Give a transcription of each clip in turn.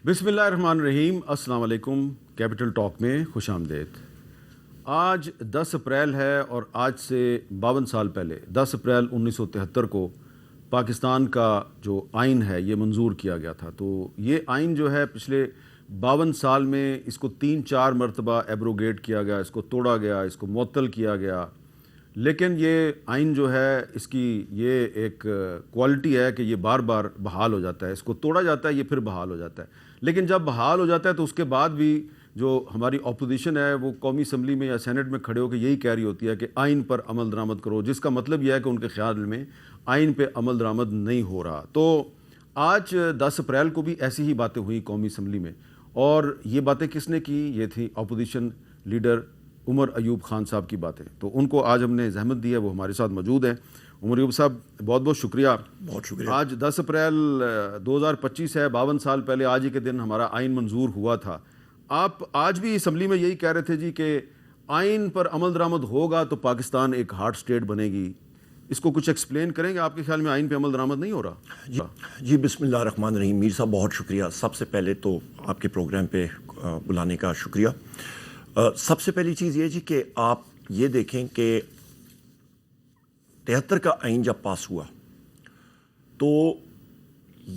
بسم اللہ الرحمن الرحیم. السلام علیکم. کیپٹل ٹاک میں خوش آمدید. آج 10 اپریل ہے اور آج سے 52 سال پہلے 10 اپریل 1973 کو پاکستان کا جو آئین ہے یہ منظور کیا گیا تھا. تو یہ آئین جو ہے پچھلے 52 سال میں اس کو 3-4 مرتبہ ایبروگیٹ کیا گیا، اس کو توڑا گیا، اس کو معطل کیا گیا. لیکن یہ آئین جو ہے اس کی یہ ایک کوالٹی ہے کہ یہ بار بار بحال ہو جاتا ہے. اس کو توڑا جاتا ہے، یہ پھر بحال ہو جاتا ہے. لیکن جب بحال ہو جاتا ہے تو اس کے بعد بھی جو ہماری اپوزیشن ہے وہ قومی اسمبلی میں یا سینٹ میں کھڑے ہو کے یہی کہہ رہی ہوتی ہے کہ آئین پر عمل درآمد کرو، جس کا مطلب یہ ہے کہ ان کے خیال میں آئین پہ عمل درآمد نہیں ہو رہا. تو آج 10 اپریل کو بھی ایسی ہی باتیں ہوئیں قومی اسمبلی میں. اور یہ باتیں کس نے کی؟ یہ تھی اپوزیشن لیڈر عمر ایوب خان صاحب کی باتیں. تو ان کو آج ہم نے زحمت دی ہے، وہ ہمارے ساتھ موجود ہیں. عمر ایوب صاحب بہت بہت شکریہ. بہت شکریہ. آج 10 اپریل 2025 ہے، 52 سال پہلے آج ہی کے دن ہمارا آئین منظور ہوا تھا. آپ آج بھی اسمبلی میں یہی کہہ رہے تھے جی کہ آئین پر عمل درآمد ہوگا تو پاکستان ایک ہارٹ اسٹیٹ بنے گی. اس کو کچھ ایکسپلین کریں گے؟ آپ کے خیال میں آئین پہ عمل درآمد نہیں ہو رہا؟ جی بسم اللہ الرحمن الرحیم. میر صاحب بہت شکریہ. سب سے پہلے تو آپ کے پروگرام پہ بلانے کا شکریہ. سب سے پہلی چیز یہ جی کہ آپ یہ دیکھیں کہ 73 کا آئین جب پاس ہوا تو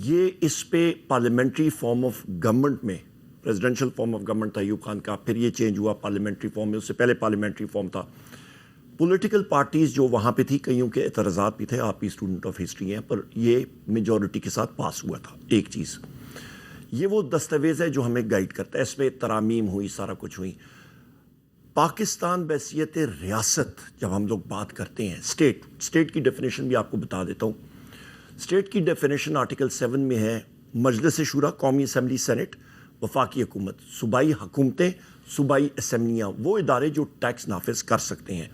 یہ اس پہ پارلیمنٹری فارم آف گورنمنٹ میں پریزیڈنشل فارم آف گورنمنٹ تھا ایوب خان کا، پھر یہ چینج ہوا پارلیمنٹری فارم میں. اس سے پہلے پارلیمنٹری فارم تھا. پولیٹیکل پارٹیز جو وہاں پہ تھی، کئیوں کے اعتراضات بھی تھے، آپ بھی اسٹوڈنٹ آف ہسٹری ہیں، پر یہ میجورٹی کے ساتھ پاس ہوا تھا. ایک چیز یہ وہ دستاویز ہے جو ہمیں گائیڈ کرتا ہے. اس میں ترامیم ہوئی، سارا کچھ ہوئی. پاکستان بحیثیت ریاست جب ہم لوگ بات کرتے ہیں، اسٹیٹ کی ڈیفینیشن بھی آپ کو بتا دیتا ہوں. اسٹیٹ کی ڈیفینیشن آرٹیکل 7 میں ہے: مجلس شورا، قومی اسمبلی، سینٹ، وفاقی حکومت. صوبائی حکومتیں، صوبائی اسمبلیاں وہ ادارے جو ٹیکس نافذ کر سکتے ہیں.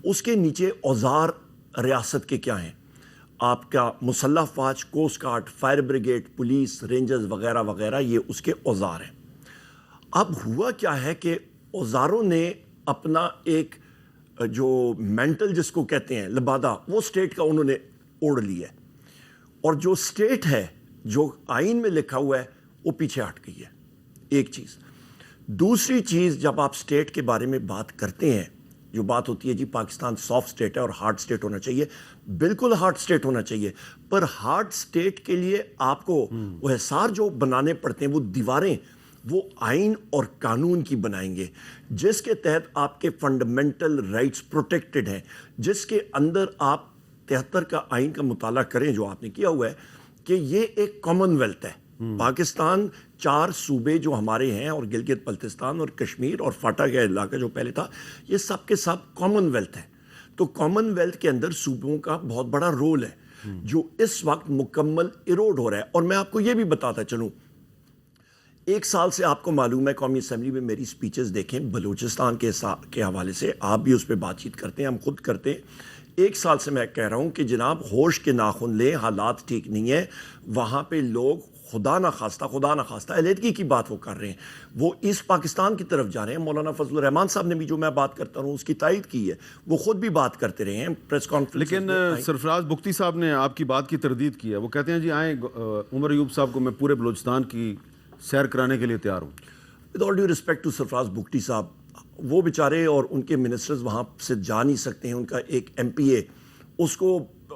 اس کے نیچے اوزار ریاست کے کیا ہیں؟ آپ کا مسلح افواج، coast guard, fire brigade, police, rangers وغیرہ وغیرہ، یہ اس کے اوزار ہیں. اب ہوا کیا ہے کہ اوزاروں نے اپنا ایک جو مینٹل جس کو کہتے ہیں لبادہ، وہ اسٹیٹ کا انہوں نے اوڑھ لیا ہے. اور جو اسٹیٹ ہے جو آئین میں لکھا ہوا ہے وہ پیچھے ہٹ گئی ہے. ایک چیز. دوسری چیز، جب آپ اسٹیٹ کے بارے میں بات کرتے ہیں، جو بات ہوتی ہے جی پاکستان سافٹ اسٹیٹ ہے اور ہارڈ اسٹیٹ ہونا چاہیے. بالکل ہارڈ اسٹیٹ ہونا چاہیے، پر ہارڈ اسٹیٹ کے لیے آپ کو وہ حصار جو بنانے پڑتے ہیں، وہ دیواریں وہ آئین اور قانون کی بنائیں گے جس کے تحت آپ کے فنڈامنٹل رائٹس پروٹیکٹڈ ہیں، جس کے اندر آپ 73 کا آئین کا مطالعہ کریں جو آپ نے کیا ہوا ہے کہ یہ ایک کامن ویلتھ ہے. پاکستان 4 صوبے جو ہمارے ہیں، اور گلگت بلتستان اور کشمیر اور فاٹا کا علاقہ جو پہلے تھا، یہ سب کے سب کامن ویلتھ ہے. تو کامن ویلتھ کے اندر صوبوں کا بہت بڑا رول ہے جو اس وقت مکمل ایروڈ ہو رہا ہے. اور میں آپ کو یہ بھی بتاتا چلوں، 1 سال سے آپ کو معلوم ہے قومی اسمبلی میں میری سپیچز دیکھیں بلوچستان کے حوالے سے، آپ بھی اس پہ بات چیت کرتے ہیں، ہم خود کرتے ہیں. 1 سال سے میں کہہ رہا ہوں کہ جناب ہوش کے ناخن لیں، حالات ٹھیک نہیں ہے. وہاں پہ لوگ خدا نخواستہ علیحدگی کی بات وہ کر رہے ہیں، وہ ایسٹ پاکستان کی طرف جا رہے ہیں. مولانا فضل الرحمان صاحب نے بھی جو میں بات کرتا ہوں اس کی تائید کی ہے، وہ خود بھی بات کرتے رہے ہیں پریس کانفرنس. لیکن سرفراز بگٹی صاحب نے آپ کی بات کی تردید کی ہے. وہ کہتے ہیں جی آئیں عمر ایوب صاحب کو میں پورے بلوچستان کی سیر کرانے کے لیے تیار ہوں. With all due respect to Sarfraz Bugti صاحب، وہ بیچارے اور ان کے منسٹرز وہاں سے جا نہیں سکتے ہیں. ان کا ایک ایم پی اے،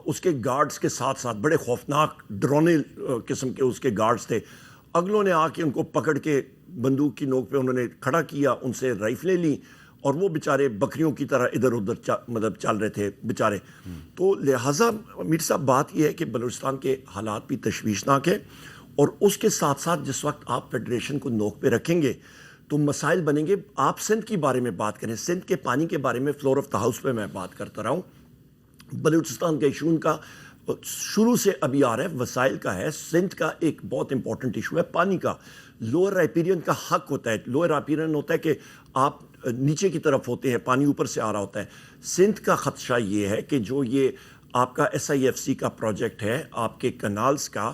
اس کے گارڈز کے ساتھ ساتھ بڑے خوفناک ڈرونے قسم کے اس کے گارڈز تھے. اگلوں نے آ کے ان کو پکڑ کے بندوق کی نوک پہ انہوں نے کھڑا کیا، ان سے رائفلیں لیں، اور وہ بیچارے بکریوں کی طرح ادھر ادھر مطلب چل رہے تھے بیچارے. تو لہٰذا میر صاحب بات یہ ہے کہ بلوچستان کے حالات بھی تشویشناک ہیں، اور اس کے ساتھ ساتھ جس وقت آپ فیڈریشن کو نوک پہ رکھیں گے تو مسائل بنیں گے. آپ سندھ کے بارے میں بات کریں، سندھ کے پانی کے بارے میں فلور آف دا ہاؤس پہ میں بات کرتا رہا ہوں. بلوچستان کا ایشو ان کا شروع سے ابھی آ رہا ہے، وسائل کا ہے. سندھ کا ایک بہت امپورٹنٹ ایشو ہے پانی کا. لوئر رائپیرین کا حق ہوتا ہے، لوئر رائپیرین ہوتا ہے کہ آپ نیچے کی طرف ہوتے ہیں، پانی اوپر سے آ رہا ہوتا ہے. سندھ کا خدشہ یہ ہے کہ جو یہ آپ کا SIFC کا پروجیکٹ ہے، آپ کے کنالز کا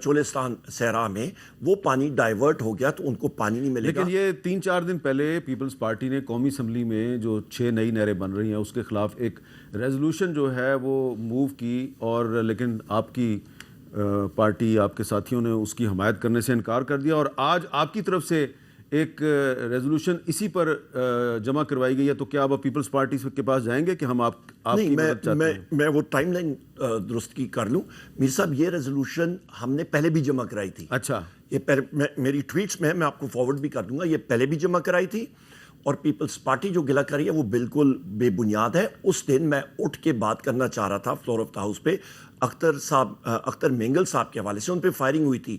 چولستان صحرا میں، وہ پانی ڈائیورٹ ہو گیا تو ان کو پانی نہیں ملے گا. لیکن یہ 3-4 دن پہلے پیپلز پارٹی نے قومی اسمبلی میں جو 6 نئی نہریں بن رہی ہیں اس کے خلاف ایک ریزولوشن جو ہے وہ موو کی، اور لیکن آپ کی پارٹی آپ کے ساتھیوں نے اس کی حمایت کرنے سے انکار کر دیا اور آج آپ کی طرف سے ایک ریزولوشن اسی پر جمع کروائی گئی ہے. تو کیا آپ پیپلز پارٹی کے پاس جائیں گے کہ ہم آپ کی مدد چاہتے ہیں؟ میں وہ ٹائم لائن درست کی کر لوں. میر صاحب یہ ریزولوشن ہم نے پہلے بھی جمع کرائی تھی. اچھا, یہ میری ٹویٹس میں آپ کو فارورڈ بھی کر دوں گا. یہ پہلے بھی جمع کرائی تھی اور پیپلز پارٹی جو گلا کری ہے وہ بالکل بے بنیاد ہے. اس دن میں اٹھ کے بات کرنا چاہ رہا تھا فلور آف دا ہاؤس پہ, اختر مینگل صاحب کے حوالے سے ان پہ فائرنگ ہوئی تھی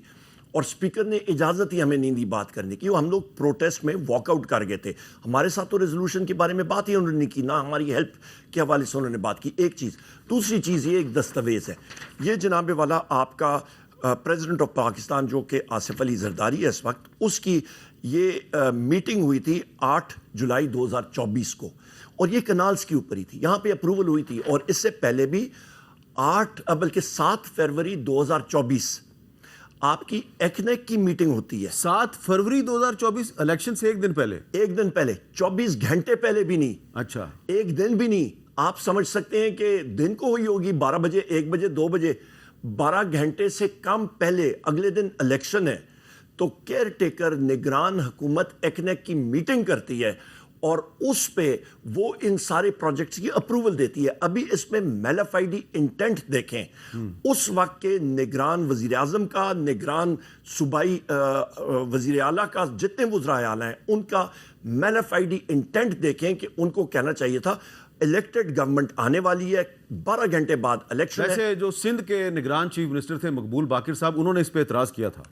اور اسپیکر نے اجازت ہی ہمیں نہیں دی بات کرنے کی. ہم لوگ پروٹیسٹ میں واک آؤٹ کر گئے تھے. ہمارے ساتھ تو ریزولوشن کے بارے میں بات ہی انہوں نے کی, نہ ہماری ہیلپ کے حوالے سے انہوں نے بات کی. ایک چیز. دوسری چیز یہ ایک دستاویز ہے. یہ جناب والا آپ کا پریزیڈنٹ آف پاکستان جو کہ آصف علی زرداری ہے اس وقت, اس کی یہ میٹنگ ہوئی تھی 8 جولائی 2024 کو اور یہ کنالز کے اوپر ہی تھی. یہاں پہ اپروول ہوئی تھی اور اس سے پہلے بھی بلکہ 7 فروری 2024 آپ کی ایکنیک کی میٹنگ ہوتی ہے. 7 فروری 2024 الیکشن سے ایک دن پہلے 24 گھنٹے پہلے بھی نہیں. اچھا, ایک دن بھی نہیں. آپ سمجھ سکتے ہیں کہ دن کو ہوئی ہوگی 12 بجے, 1 بجے, 2 بجے. 12 گھنٹے سے کم پہلے اگلے دن الیکشن ہے تو کیئر ٹیکر نگران حکومت ایکنیک کی میٹنگ کرتی ہے اور اس پہ وہ ان سارے پروجیکٹس کی اپروول دیتی ہے. ابھی اس میں میلافائڈی انٹینٹ دیکھیں. اس وقت کے نگران وزیر اعظم کا, نگران صوبائی وزیر اعلیٰ کا, جتنے وزراء اعلیٰ ہیں ان کا میلافائڈی انٹینٹ دیکھیں کہ ان کو کہنا چاہیے تھا الیکٹڈ گورنمنٹ آنے والی ہے, 12 گھنٹے بعد الیکشن ہے. ویسے جو سندھ کے نگران چیف منسٹر تھے مقبول باقر صاحب, انہوں نے اس پہ اعتراض کیا تھا.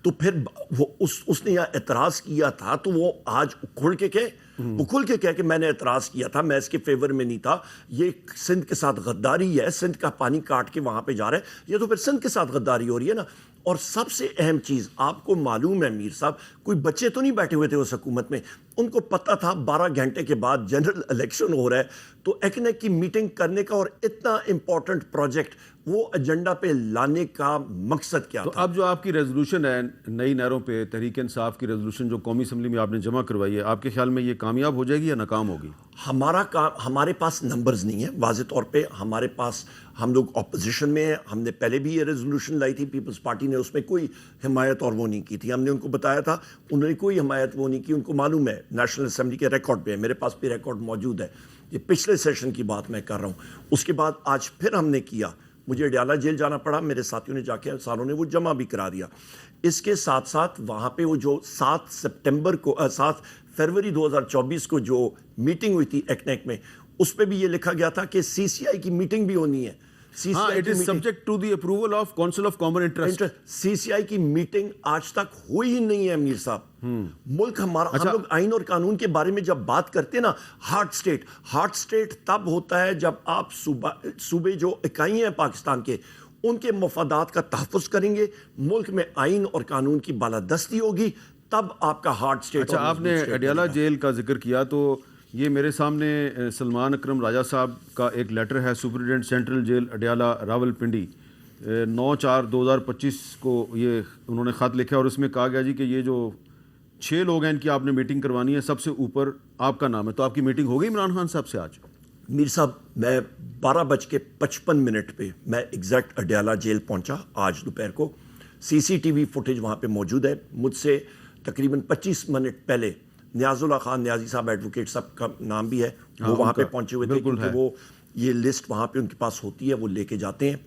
تو پھر وہ اس نے یہ اعتراض کیا تھا تو وہ آج کھل کے کہے کہ میں نے اعتراض کیا تھا, میں اس کے فیور میں نہیں تھا. یہ سندھ کے ساتھ غداری ہے, سندھ کا پانی کاٹ کے وہاں پہ جا رہا ہے. یہ تو پھر سندھ کے ساتھ غداری ہو رہی ہے نا. اور سب سے اہم چیز آپ کو معلوم ہے میر صاحب, کوئی بچے تو نہیں بیٹھے ہوئے تھے اس حکومت میں. ان کو پتہ تھا 12 گھنٹے کے بعد جنرل الیکشن ہو رہا ہے تو ایکنیک کی میٹنگ کرنے کا اور اتنا امپورٹنٹ پروجیکٹ وہ ایجنڈا پہ لانے کا مقصد کیا تھا. تو اب جو آپ کی ریزولوشن ہے نئی نہروں پہ, تحریک انصاف کی ریزولوشن جو قومی اسمبلی میں آپ نے جمع کروائی ہے, آپ کے خیال میں یہ کامیاب ہو جائے گی یا ناکام ہوگی؟ ہمارے پاس نمبرز نہیں ہیں واضح طور پہ. ہمارے پاس, ہم لوگ اپوزیشن میں ہیں. ہم نے پہلے بھی یہ ریزولوشن لائی تھی, پیپلز پارٹی نے اس میں کوئی حمایت اور وہ نہیں کی تھی. ہم نے ان کو بتایا تھا, انہوں نے کوئی حمایت وہ نہیں کی. ان کو معلوم ہے, نیشنل اسمبلی کے ریکارڈ پہ ہے, میرے پاس بھی ریکارڈ موجود ہے. یہ پچھلے سیشن کی بات میں کر رہا ہوں. اس کے بعد آج پھر ہم نے کیا, مجھے اڈیالہ جیل جانا پڑا, میرے ساتھیوں نے جا کے ساروں نے وہ جمع بھی کرا دیا. اس کے ساتھ ساتھ وہاں پہ وہ جو 7 فروری 2024 کو جو میٹنگ ہوئی تھی ایکنیک میں, اس پہ بھی یہ لکھا گیا تھا کہ سی سی آئی کی میٹنگ بھی ہونی ہے. it is subject to the approval of Council of Common Interest. سی سی آئی کی میٹنگ آج تک ہوئی ہی نہیں ہے امیر صاحب. ملک ہمارا, ہم لوگ آئین اور قانون کے بارے میں جب بات کرتے ہیں نا, ہارٹ سٹیٹ تب ہوتا ہے جب آپ صوبے جو اکائی ہیں پاکستان کے, ان کے مفادات کا تحفظ کریں گے, ملک میں آئین اور قانون کی بالادستی ہوگی, تب آپ کا ہارٹ سٹیٹ. اچھا, آپ نے اڈیالہ جیل کا ذکر کیا تو یہ میرے سامنے سلمان اکرم راجہ صاحب کا ایک لیٹر ہے, superintendent central jail Adiala Rawalpindi, 9/4/2025 کو یہ انہوں نے خط لکھا اور اس میں کہا گیا جی کہ یہ جو 6 لوگ ہیں ان کی آپ نے میٹنگ کروانی ہے, سب سے اوپر آپ کا نام ہے. تو آپ کی میٹنگ ہو گئی عمران خان صاحب سے آج؟ میر صاحب, میں 12:55 پہ میں ایگزیکٹ اڈیالہ جیل پہنچا آج دوپہر کو. CCTV فوٹیج وہاں پہ موجود ہے. مجھ سے تقریباً 25 منٹ پہلے نیاز اللہ خان نیازی صاحب ایڈوکیٹ صاحب کا نام بھی ہے, وہ وہاں پہ پہنچے ہوئے تھے کیونکہ وہ یہ لسٹ وہاں پہ ان کے پاس ہوتی ہے, وہ لے کے جاتے ہیں.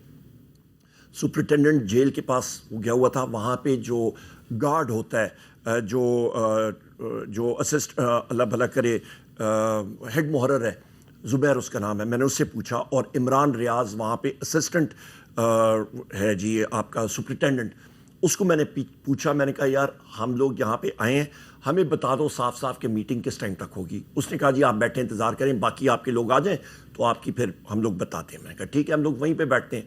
سپرنٹینڈنٹ جیل کے پاس وہ گیا ہوا تھا. وہاں پہ جو گارڈ ہوتا ہے, جو اسسٹ اللہ بھلا کرے ہیڈ محرر ہے, زبیر اس کا نام ہے, میں نے اس سے پوچھا. اور عمران ریاض وہاں پہ اسسٹنٹ ہے جی آپ کا سپرنٹینڈنٹ, اس کو میں نے پوچھا, میں نے کہا یار ہم لوگ یہاں پہ آئے ہیں, ہمیں بتا دو صاف کہ میٹنگ کس ٹائم تک ہوگی. اس نے کہا جی آپ بیٹھے انتظار کریں, باقی آپ کے لوگ آ جائیں تو آپ کی پھر ہم لوگ بتاتے ہیں. میں نے کہا ٹھیک ہے, ہم لوگ وہیں پہ بیٹھتے ہیں.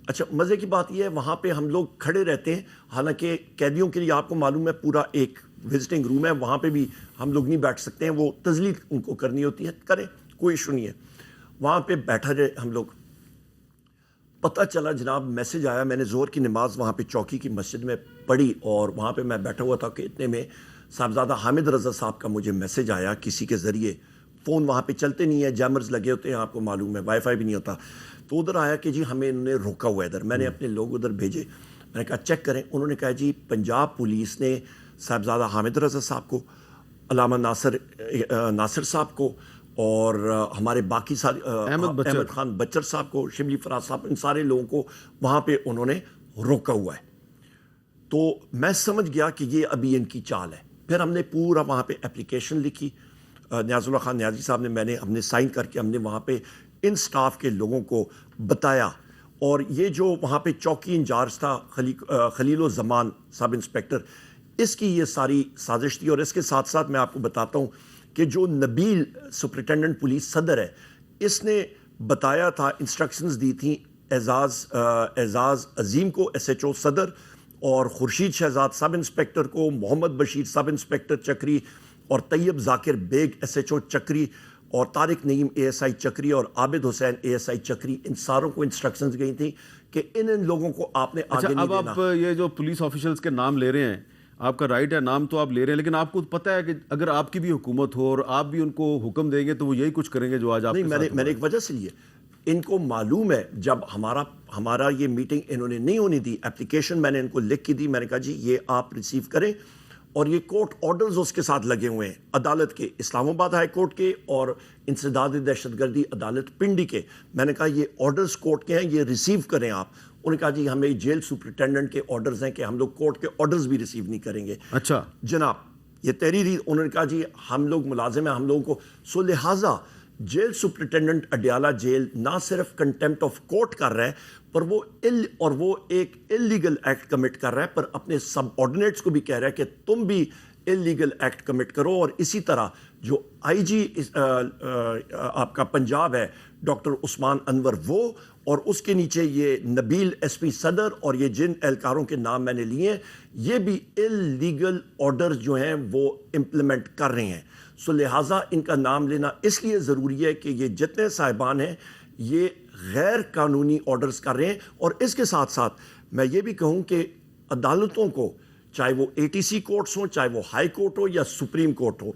اچھا, مزے کی بات یہ ہے وہاں پہ ہم لوگ کھڑے رہتے ہیں, حالانکہ قیدیوں کے لیے آپ کو معلوم ہے پورا ایک وزٹنگ روم ہے, وہاں پہ بھی ہم لوگ نہیں بیٹھ سکتے ہیں, وہ تزلیل ان کو کرنی ہوتی ہے, کریں, کوئی ایشو نہیں ہے. وہاں پہ بیٹھا رہے ہم لوگ. پتہ چلا جناب میسج آیا, میں نے ظہر کی نماز وہاں پہ چوکی کی مسجد میں پڑھی اور وہاں پہ میں بیٹھا ہوا تھا کہ اتنے میں صاحبزادہ حامد رضا صاحب کا مجھے میسج آیا کسی کے ذریعے فون وہاں پہ چلتے نہیں ہیں, جیمرز لگے ہوتے ہیں, آپ کو معلوم ہے, وائی فائی بھی نہیں ہوتا. تو ادھر آیا کہ جی ہمیں انہوں نے روکا ہوا ہے ادھر. میں نے اپنے لوگ ادھر بھیجے, میں نے کہا چیک کریں. انہوں نے کہا جی پنجاب پولیس نے صاحبزادہ حامد رضا صاحب کو, علامہ ناصر صاحب کو, اور ہمارے باقی سارے احمد خان بچر صاحب کو, شبلی فراز صاحب, ان سارے لوگوں کو وہاں پہ انہوں نے روکا ہوا ہے. تو میں سمجھ گیا کہ یہ ابھی ان کی چال ہے. پھر ہم نے پورا وہاں پہ اپلیکیشن لکھی, نیاز اللہ خان نیازی صاحب نے, ہم نے سائن کر کے ہم نے وہاں پہ ان سٹاف کے لوگوں کو بتایا. اور یہ جو وہاں پہ چوکی انچارج تھا خلیل الزمان سب انسپیکٹر, اس کی یہ ساری سازش تھی. اور اس کے ساتھ ساتھ میں آپ کو بتاتا ہوں کہ جو نبیل سپرنٹینڈنٹ پولیس صدر ہے, اس نے بتایا تھا, انسٹرکشنز دی تھیں اعزاز عظیم کو ایس ایچ او صدر, اور خورشید شہزاد سب انسپیکٹر کو, محمد بشیر سب انسپیکٹر چکری, اور طیب ذاکر بیگ ایس ایچ او چکری, اور طارق نعیم اے ایس آئی چکری, اور عابد حسین اے ایس آئی چکری, ان ساروں کو انسٹرکشنز گئی تھیں کہ ان لوگوں کو آپ نے آگے نہیں دینا. اب آپ یہ جو پولیس آفیشلز کے نام لے رہے ہیں, آپ کا رائٹ ہے, نام تو آپ لے رہے ہیں, لیکن آپ کو پتہ ہے کہ اگر آپ کی بھی حکومت ہو اور آپ بھی ان کو حکم دیں گے تو وہ یہی کچھ کریں گے جو آج آپ نہیں. میں نے ایک وجہ سے لیے, ان کو معلوم ہے جب ہمارا یہ میٹنگ انہوں نے نہیں ہونی دی, اپلیکیشن میں نے ان کو لکھ کے دی, میں نے کہا جی یہ آپ ریسیو کریں, اور یہ کورٹ آرڈرز اس کے ساتھ لگے ہوئے ہیں عدالت کے, اسلام آباد ہائی کورٹ کے اور انسداد دہشت گردی عدالت پنڈی کے. میں نے کہا یہ آرڈرز کورٹ کے ہیں, یہ ریسیو کریں آپ. انہوں نے کہا جی ہمیں جیل سپرنٹینڈنٹ کے آرڈرز ہیں کہ ہم لوگ کورٹ کے آرڈرز بھی ریسیو نہیں کریں گے. اچھا جناب, یہ تحریری, انہوں نے کہا جی ہم لوگ ملازم ہیں, ہم لوگوں کو, سو لہٰذا جیل سپرنٹینڈنٹ اڈیالہ جیل نہ صرف کنٹیمپٹ آف کورٹ کر رہا ہے, پر وہ ایک اللیگل ایکٹ کمٹ کر رہا ہے, پر اپنے سب آرڈینیٹس کو بھی کہہ رہا ہے کہ تم بھی اللیگل ایکٹ کمٹ کرو. اور اسی طرح جو آئی جی آپ کا پنجاب ہے ڈاکٹر عثمان انور, وہ, اور اس کے نیچے یہ نبیل ایس پی صدر, اور یہ جن اہلکاروں کے نام میں نے لیے ہیں, یہ بھی اللیگل آرڈرز جو ہیں وہ امپلیمنٹ کر رہے ہیں. سو لہٰذا ان کا نام لینا اس لیے ضروری ہے کہ یہ جتنے صاحبان ہیں یہ غیر قانونی آرڈرز کر رہے ہیں. اور اس کے ساتھ ساتھ میں یہ بھی کہوں کہ عدالتوں کو, چاہے وہ اے ٹی سی کورٹس ہوں, چاہے وہ ہائی کورٹ ہو یا سپریم کورٹ ہو,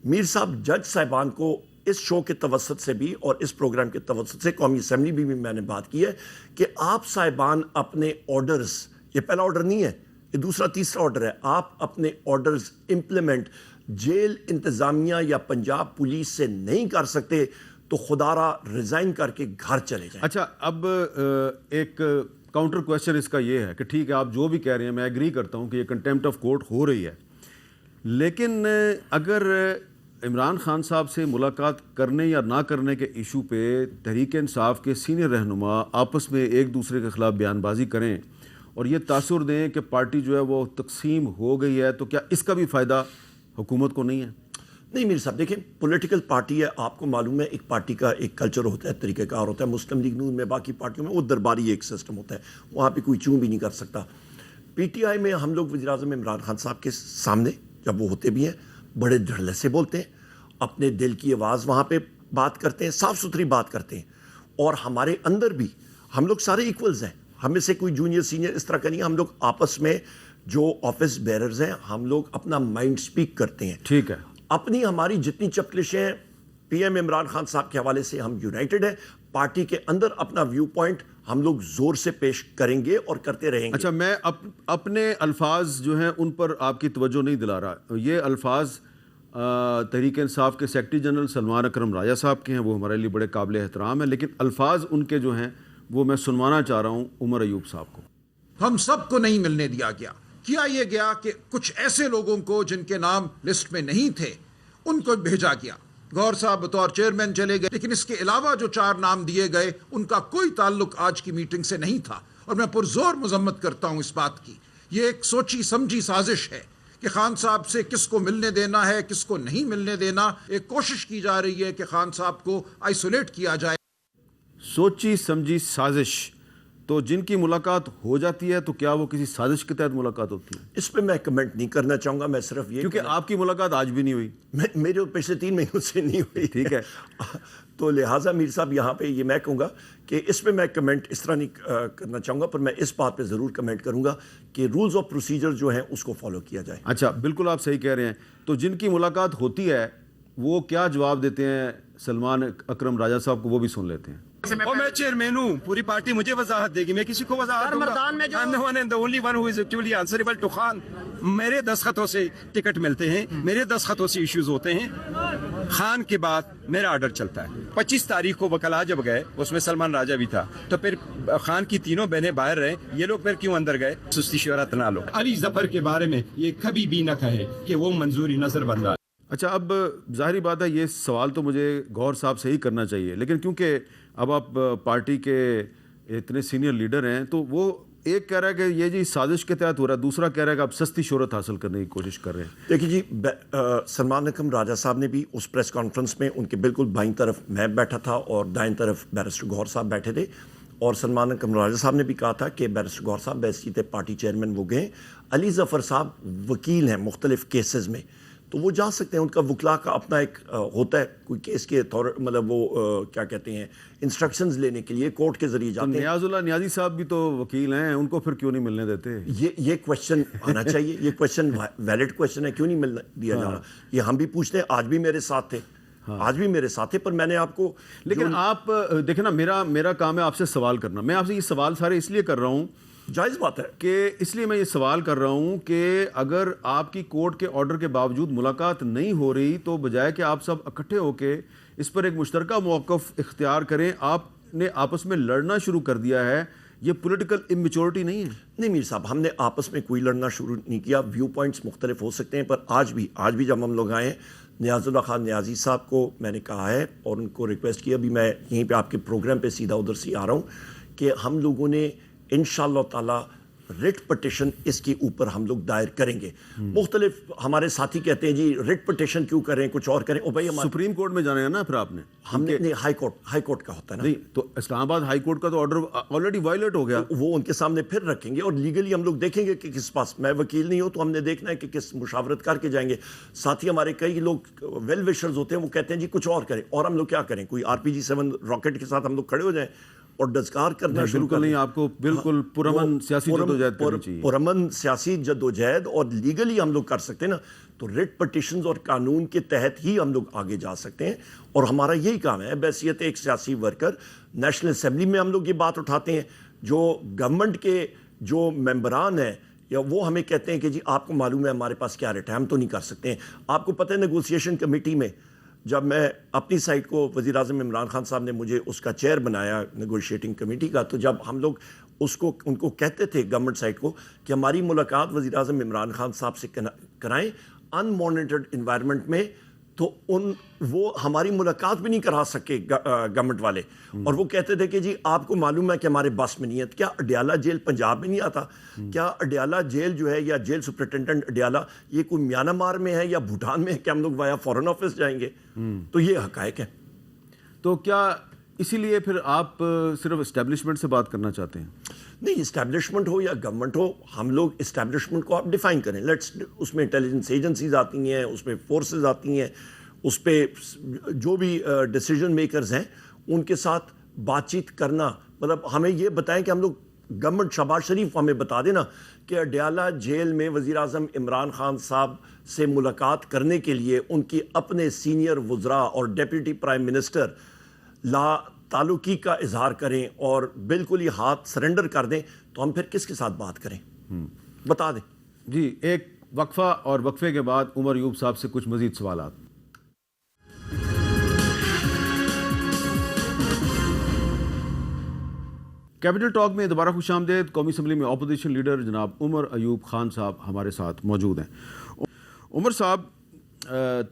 میر صاحب جج صاحبان کو اس شو کے توسط سے بھی اور اس پروگرام کے توسط سے, قومی اسمبلی بھی میں نے بات کی ہے کہ آپ صاحبان اپنے آرڈرز, یہ پہلا آرڈر نہیں ہے, یہ دوسرا تیسرا آرڈر ہے, آپ اپنے آرڈرز امپلیمنٹ جیل انتظامیہ یا پنجاب پولیس سے نہیں کر سکتے تو خدارا ریزائن کر کے گھر چلے جائیں. اچھا, اب ایک کاؤنٹر کویشچن اس کا یہ ہے کہ ٹھیک ہے آپ جو بھی کہہ رہے ہیں میں ایگری کرتا ہوں کہ یہ کنٹیمپٹ آف کورٹ ہو رہی ہے, لیکن اگر عمران خان صاحب سے ملاقات کرنے یا نہ کرنے کے ایشو پہ تحریک انصاف کے سینئر رہنما آپس میں ایک دوسرے کے خلاف بیان بازی کریں اور یہ تاثر دیں کہ پارٹی جو ہے وہ تقسیم ہو گئی ہے, تو کیا اس کا بھی فائدہ حکومت کو نہیں ہے؟ نہیں میر صاحب, دیکھیں پولیٹیکل پارٹی ہے, آپ کو معلوم ہے ایک پارٹی کا ایک کلچر ہوتا ہے, طریقہ کار ہوتا ہے. مسلم لیگ نون میں, باقی پارٹیوں میں وہ درباری ایک سسٹم ہوتا ہے, وہاں پہ کوئی چوں بھی نہیں کر سکتا. پی ٹی آئی میں ہم لوگ وزیر اعظم عمران خان صاحب کے سامنے جب وہ ہوتے بھی ہیں بڑے دھڑلے سے بولتے ہیں, اپنے دل کی آواز وہاں پہ بات کرتے ہیں, صاف ستھری بات کرتے ہیں. اور ہمارے اندر بھی ہم لوگ سارے ایکولز ہیں, ہمیں سے کوئی جونیئر سینئر اس طرح کا نہیں. ہم لوگ آپس میں جو آفس بیررز ہیں ہم لوگ اپنا مائنڈ سپیک کرتے ہیں. ٹھیک ہے, اپنی ہماری جتنی چپکلشیں ہیں پی ایم عمران خان صاحب کے حوالے سے ہم یونائٹڈ ہیں. پارٹی کے اندر اپنا ویو پوائنٹ ہم لوگ زور سے پیش کریں گے اور کرتے رہیں گے. اچھا, میں اپنے الفاظ جو ہیں ان پر آپ کی توجہ نہیں دلا رہا. یہ الفاظ تحریک انصاف کے سیکرٹری جنرل سلمان اکرم راجہ صاحب کے ہیں, وہ ہمارے لیے بڑے قابل احترام ہیں, لیکن الفاظ ان کے جو ہیں وہ میں سنوانا چاہ رہا ہوں عمر ایوب صاحب کو. ہم سب کو نہیں ملنے دیا گیا. کیا یہ گیا کہ کچھ ایسے لوگوں کو جن کے نام لسٹ میں نہیں تھے ان کو بھیجا گیا. گور صاحب بطور چیئرمین چلے گئے, لیکن اس کے علاوہ جو 4 نام دیے گئے ان کا کوئی تعلق آج کی میٹنگ سے نہیں تھا. اور میں پرزور مذمت کرتا ہوں اس بات کی. یہ ایک سوچی سمجھی سازش ہے کہ خان صاحب سے کس کو ملنے دینا ہے کس کو نہیں ملنے دینا. ایک کوشش کی جا رہی ہے کہ خان صاحب کو آئسولیٹ کیا جائے. سوچی سمجھی سازش, تو جن کی ملاقات ہو جاتی ہے تو کیا وہ کسی سازش کے تحت ملاقات ہوتی ہے؟ اس پہ میں کمنٹ نہیں کرنا چاہوں گا. میں صرف یہ, کیونکہ آپ کی ملاقات آج بھی نہیں ہوئی, میرے پچھلے 3 مہینوں سے نہیں ہوئی. ٹھیک ہے, تو لہٰذا میر صاحب یہاں پہ یہ میں کہوں گا کہ اس پہ میں کمنٹ اس طرح نہیں کرنا چاہوں گا, پر میں اس بات پہ ضرور کمنٹ کروں گا کہ رولز آف پروسیجر جو ہیں اس کو فالو کیا جائے. اچھا, بالکل آپ صحیح کہہ رہے ہیں. تو جن کی ملاقات ہوتی ہے وہ کیا جواب دیتے ہیں سلمان اکرم راجہ صاحب کو، وہ بھی سن لیتے ہیں. اور میں چیئرمین ہوں، پوری پارٹی مجھے وضاحت دے گی، میں کسی کو وضاحت دوں گا. I'm the one and the only one who is actually answerable to Khan. میرے دستخطوں سے ٹکٹ ملتے ہیں، میرے دستخطوں سے ایشوز ہوتے ہیں. خان کے بعد میرا آرڈر چلتا ہے. 25 تاریخ کو وکلا جب گئے، اس میں سلمان راجہ بھی تھا، تو پھر خان کی تینوں بہنیں باہر رہے، یہ لوگ پھر کیوں اندر گئے؟ سستی شہرت نہ لو. علی ظفر کے بارے میں یہ کبھی بھی نہ کہے کہ وہ منظوری نظر بن رہا ہے. اچھا، اب ظاہری بات ہے یہ سوال تو مجھے گوہر صاحب سے ہی کرنا چاہیے، لیکن کیونکہ اب آپ پارٹی کے اتنے سینئر لیڈر ہیں تو وہ ایک کہہ رہا ہے کہ یہ جی سازش کے تحت ہو رہا ہے، دوسرا کہہ رہا ہے کہ آپ سستی شہرت حاصل کرنے کی کوشش کر رہے ہیں. دیکھیے جی، سلمان اکرم راجہ صاحب نے بھی اس پریس کانفرنس میں ان کے بالکل بائیں طرف میں بیٹھا تھا اور دائیں طرف بیرسٹر گوہر صاحب بیٹھے تھے، اور سلمان اکرم راجہ صاحب نے بھی کہا تھا کہ بیرسٹر گوہر صاحب بحیثیت پارٹی چیئرمین وہ گئے. علی ظفر صاحب وکیل ہیں مختلف کیسز میں، تو وہ جا سکتے ہیں. ان کا وکلا کا اپنا ایک ہوتا ہے، کوئی کیس کے مطلب وہ کیا کہتے ہیں انسٹرکشنز لینے کے لیے کورٹ کے ذریعے جاتے ہیں. نیاز اللہ نیازی صاحب بھی تو وکیل ہیں، ان کو پھر کیوں نہیں ملنے دیتے؟ یہ کویشچن آنا چاہیے، یہ کویشچن ویلڈ کویشچن ہے، کیوں نہیں ملنے دیا جا رہا؟ یہ ہم بھی پوچھتے ہیں، آج بھی میرے ساتھ تھے، آج بھی میرے ساتھ تھے. پر میں نے آپ کو، لیکن آپ دیکھیں نا، میرا کام ہے آپ سے سوال کرنا. میں آپ سے یہ سوال سارے اس لیے کر رہا ہوں، جائز بات ہے کہ اس لیے میں یہ سوال کر رہا ہوں کہ اگر آپ کی کورٹ کے آرڈر کے باوجود ملاقات نہیں ہو رہی تو بجائے کہ آپ سب اکٹھے ہو کے اس پر ایک مشترکہ موقف اختیار کریں، آپ نے آپس میں لڑنا شروع کر دیا ہے. یہ پولیٹیکل اممیچورٹی نہیں ہے؟ نہیں میر صاحب، ہم نے آپس میں کوئی لڑنا شروع نہیں کیا. ویو پوائنٹس مختلف ہو سکتے ہیں، پر آج بھی جب ہم لوگ آئے ہیں، نیاز اللہ خان نیازی صاحب کو میں نے کہا ہے اور ان کو ریکویسٹ کیا، ابھی میں یہیں پہ آپ کے پروگرام پہ سیدھا ادھر سے آ رہا ہوں، کہ ہم لوگوں نے انشاءاللہ تعالی ریٹ پٹیشن اس کے اوپر ہم لوگ دائر کریں گے. مختلف ہمارے ساتھی کہتے ہیں جی ریٹ پٹیشن کیوں کریں، کچھ اور کریں. او بھائی سپریم کورٹ میں جانا ہے نا پھر آپ نے. ہم نے ہائی کورٹ کا ہوتا ہے نا. نہیں تو اسلام آباد ہائی کورٹ کا تو آرڈر آلریڈی وائلیٹ ہو گیا. وہ ان کے سامنے پھر رکھیں گے اور لیگلی ہم لوگ دیکھیں گے کہ کس پاس. میں وکیل نہیں ہوں تو ہم نے دیکھنا ہے کہ کس مشاورت کر کے جائیں گے. ساتھی ہمارے کئی لوگ ویل وشرز ہوتے ہیں، وہ کہتے ہیں جی کچھ اور کریں، اور ہم لوگ کیا کریں؟ کوئی RPG-7 راکٹ کے ساتھ ہم لوگ کھڑے ہو جائیں اور ڈزکار کرنا شروع کر دیں؟ نہیں، آپ کو بالکل پرامن سیاسی جدوجہد کرنی چاہیے. پرامن سیاسی جدوجہد اور لیگلی ہم لوگ کر سکتے ہیں نا. تو ریٹ پٹیشنز اور قانون کے تحت ہی ہم لوگ آگے جا سکتے ہیں، اور ہمارا یہی کام ہے بحیثیت ایک سیاسی ورکر. نیشنل اسمبلی میں ہم لوگ یہ بات اٹھاتے ہیں، جو گورنمنٹ کے جو ممبران ہیں یا وہ ہمیں کہتے ہیں کہ جی آپ کو معلوم ہے ہمارے پاس کیا ریٹ ہے، ہم تو نہیں کر سکتے ہیں. آپ کو پتہ ہے نیگوسیشن کمیٹی میں جب میں اپنی سائٹ کو، وزیر اعظم عمران خان صاحب نے مجھے اس کا چیئر بنایا نیگوشیٹنگ کمیٹی کا، تو جب ہم لوگ ان کو کہتے تھے گورنمنٹ سائٹ کو کہ ہماری ملاقات وزیر اعظم عمران خان صاحب سے کرائیں ان مانیٹرڈ انوائرمنٹ میں، تو وہ ہماری ملاقات بھی نہیں کرا سکے گورنمنٹ والے. اور وہ کہتے تھے کہ جی آپ کو معلوم ہے کہ ہمارے بس میں نہیں ہے. کیا اڈیالہ جیل پنجاب میں نہیں آتا؟ کیا اڈیالہ جیل جو ہے، یا جیل سپرنٹینڈنٹ اڈیالہ، یہ کوئی میانمار میں ہے یا بھوٹان میں ہے کہ ہم لوگ وایا فارن آفس جائیں گے؟ تو یہ حقائق ہیں. تو کیا اسی لیے پھر آپ صرف اسٹیبلشمنٹ سے بات کرنا چاہتے ہیں؟ نہیں، اسٹیبلشمنٹ ہو یا گورنمنٹ ہو، ہم لوگ اسٹیبلشمنٹ کو آپ ڈیفائن کریں. اس میں انٹیلیجنس ایجنسیز آتی ہیں، اس میں فورسز آتی ہیں، اس پہ جو بھی ڈیسیجن میکرز ہیں ان کے ساتھ بات چیت کرنا. مطلب ہمیں یہ بتائیں کہ ہم لوگ، گورنمنٹ شہباز شریف ہمیں بتا دینا کہ اڈیالہ جیل میں وزیر اعظم عمران خان صاحب سے ملاقات کرنے کے لیے ان کی اپنے سینئر وزراء اور ڈیپٹی پرائم منسٹر لا تعلقی کا اظہار کریں اور بالکل ہی ہاتھ سرنڈر کر دیں، تو ہم پھر کس کے ساتھ بات کریں؟ بتا دیں. جی، ایک وقفہ، اور وقفے کے بعد عمر ایوب صاحب سے کچھ مزید سوالات. کیپٹل ٹاک میں دوبارہ خوش آمدید. قومی اسمبلی میں اپوزیشن لیڈر جناب عمر ایوب خان صاحب ہمارے ساتھ موجود ہیں. عمر صاحب،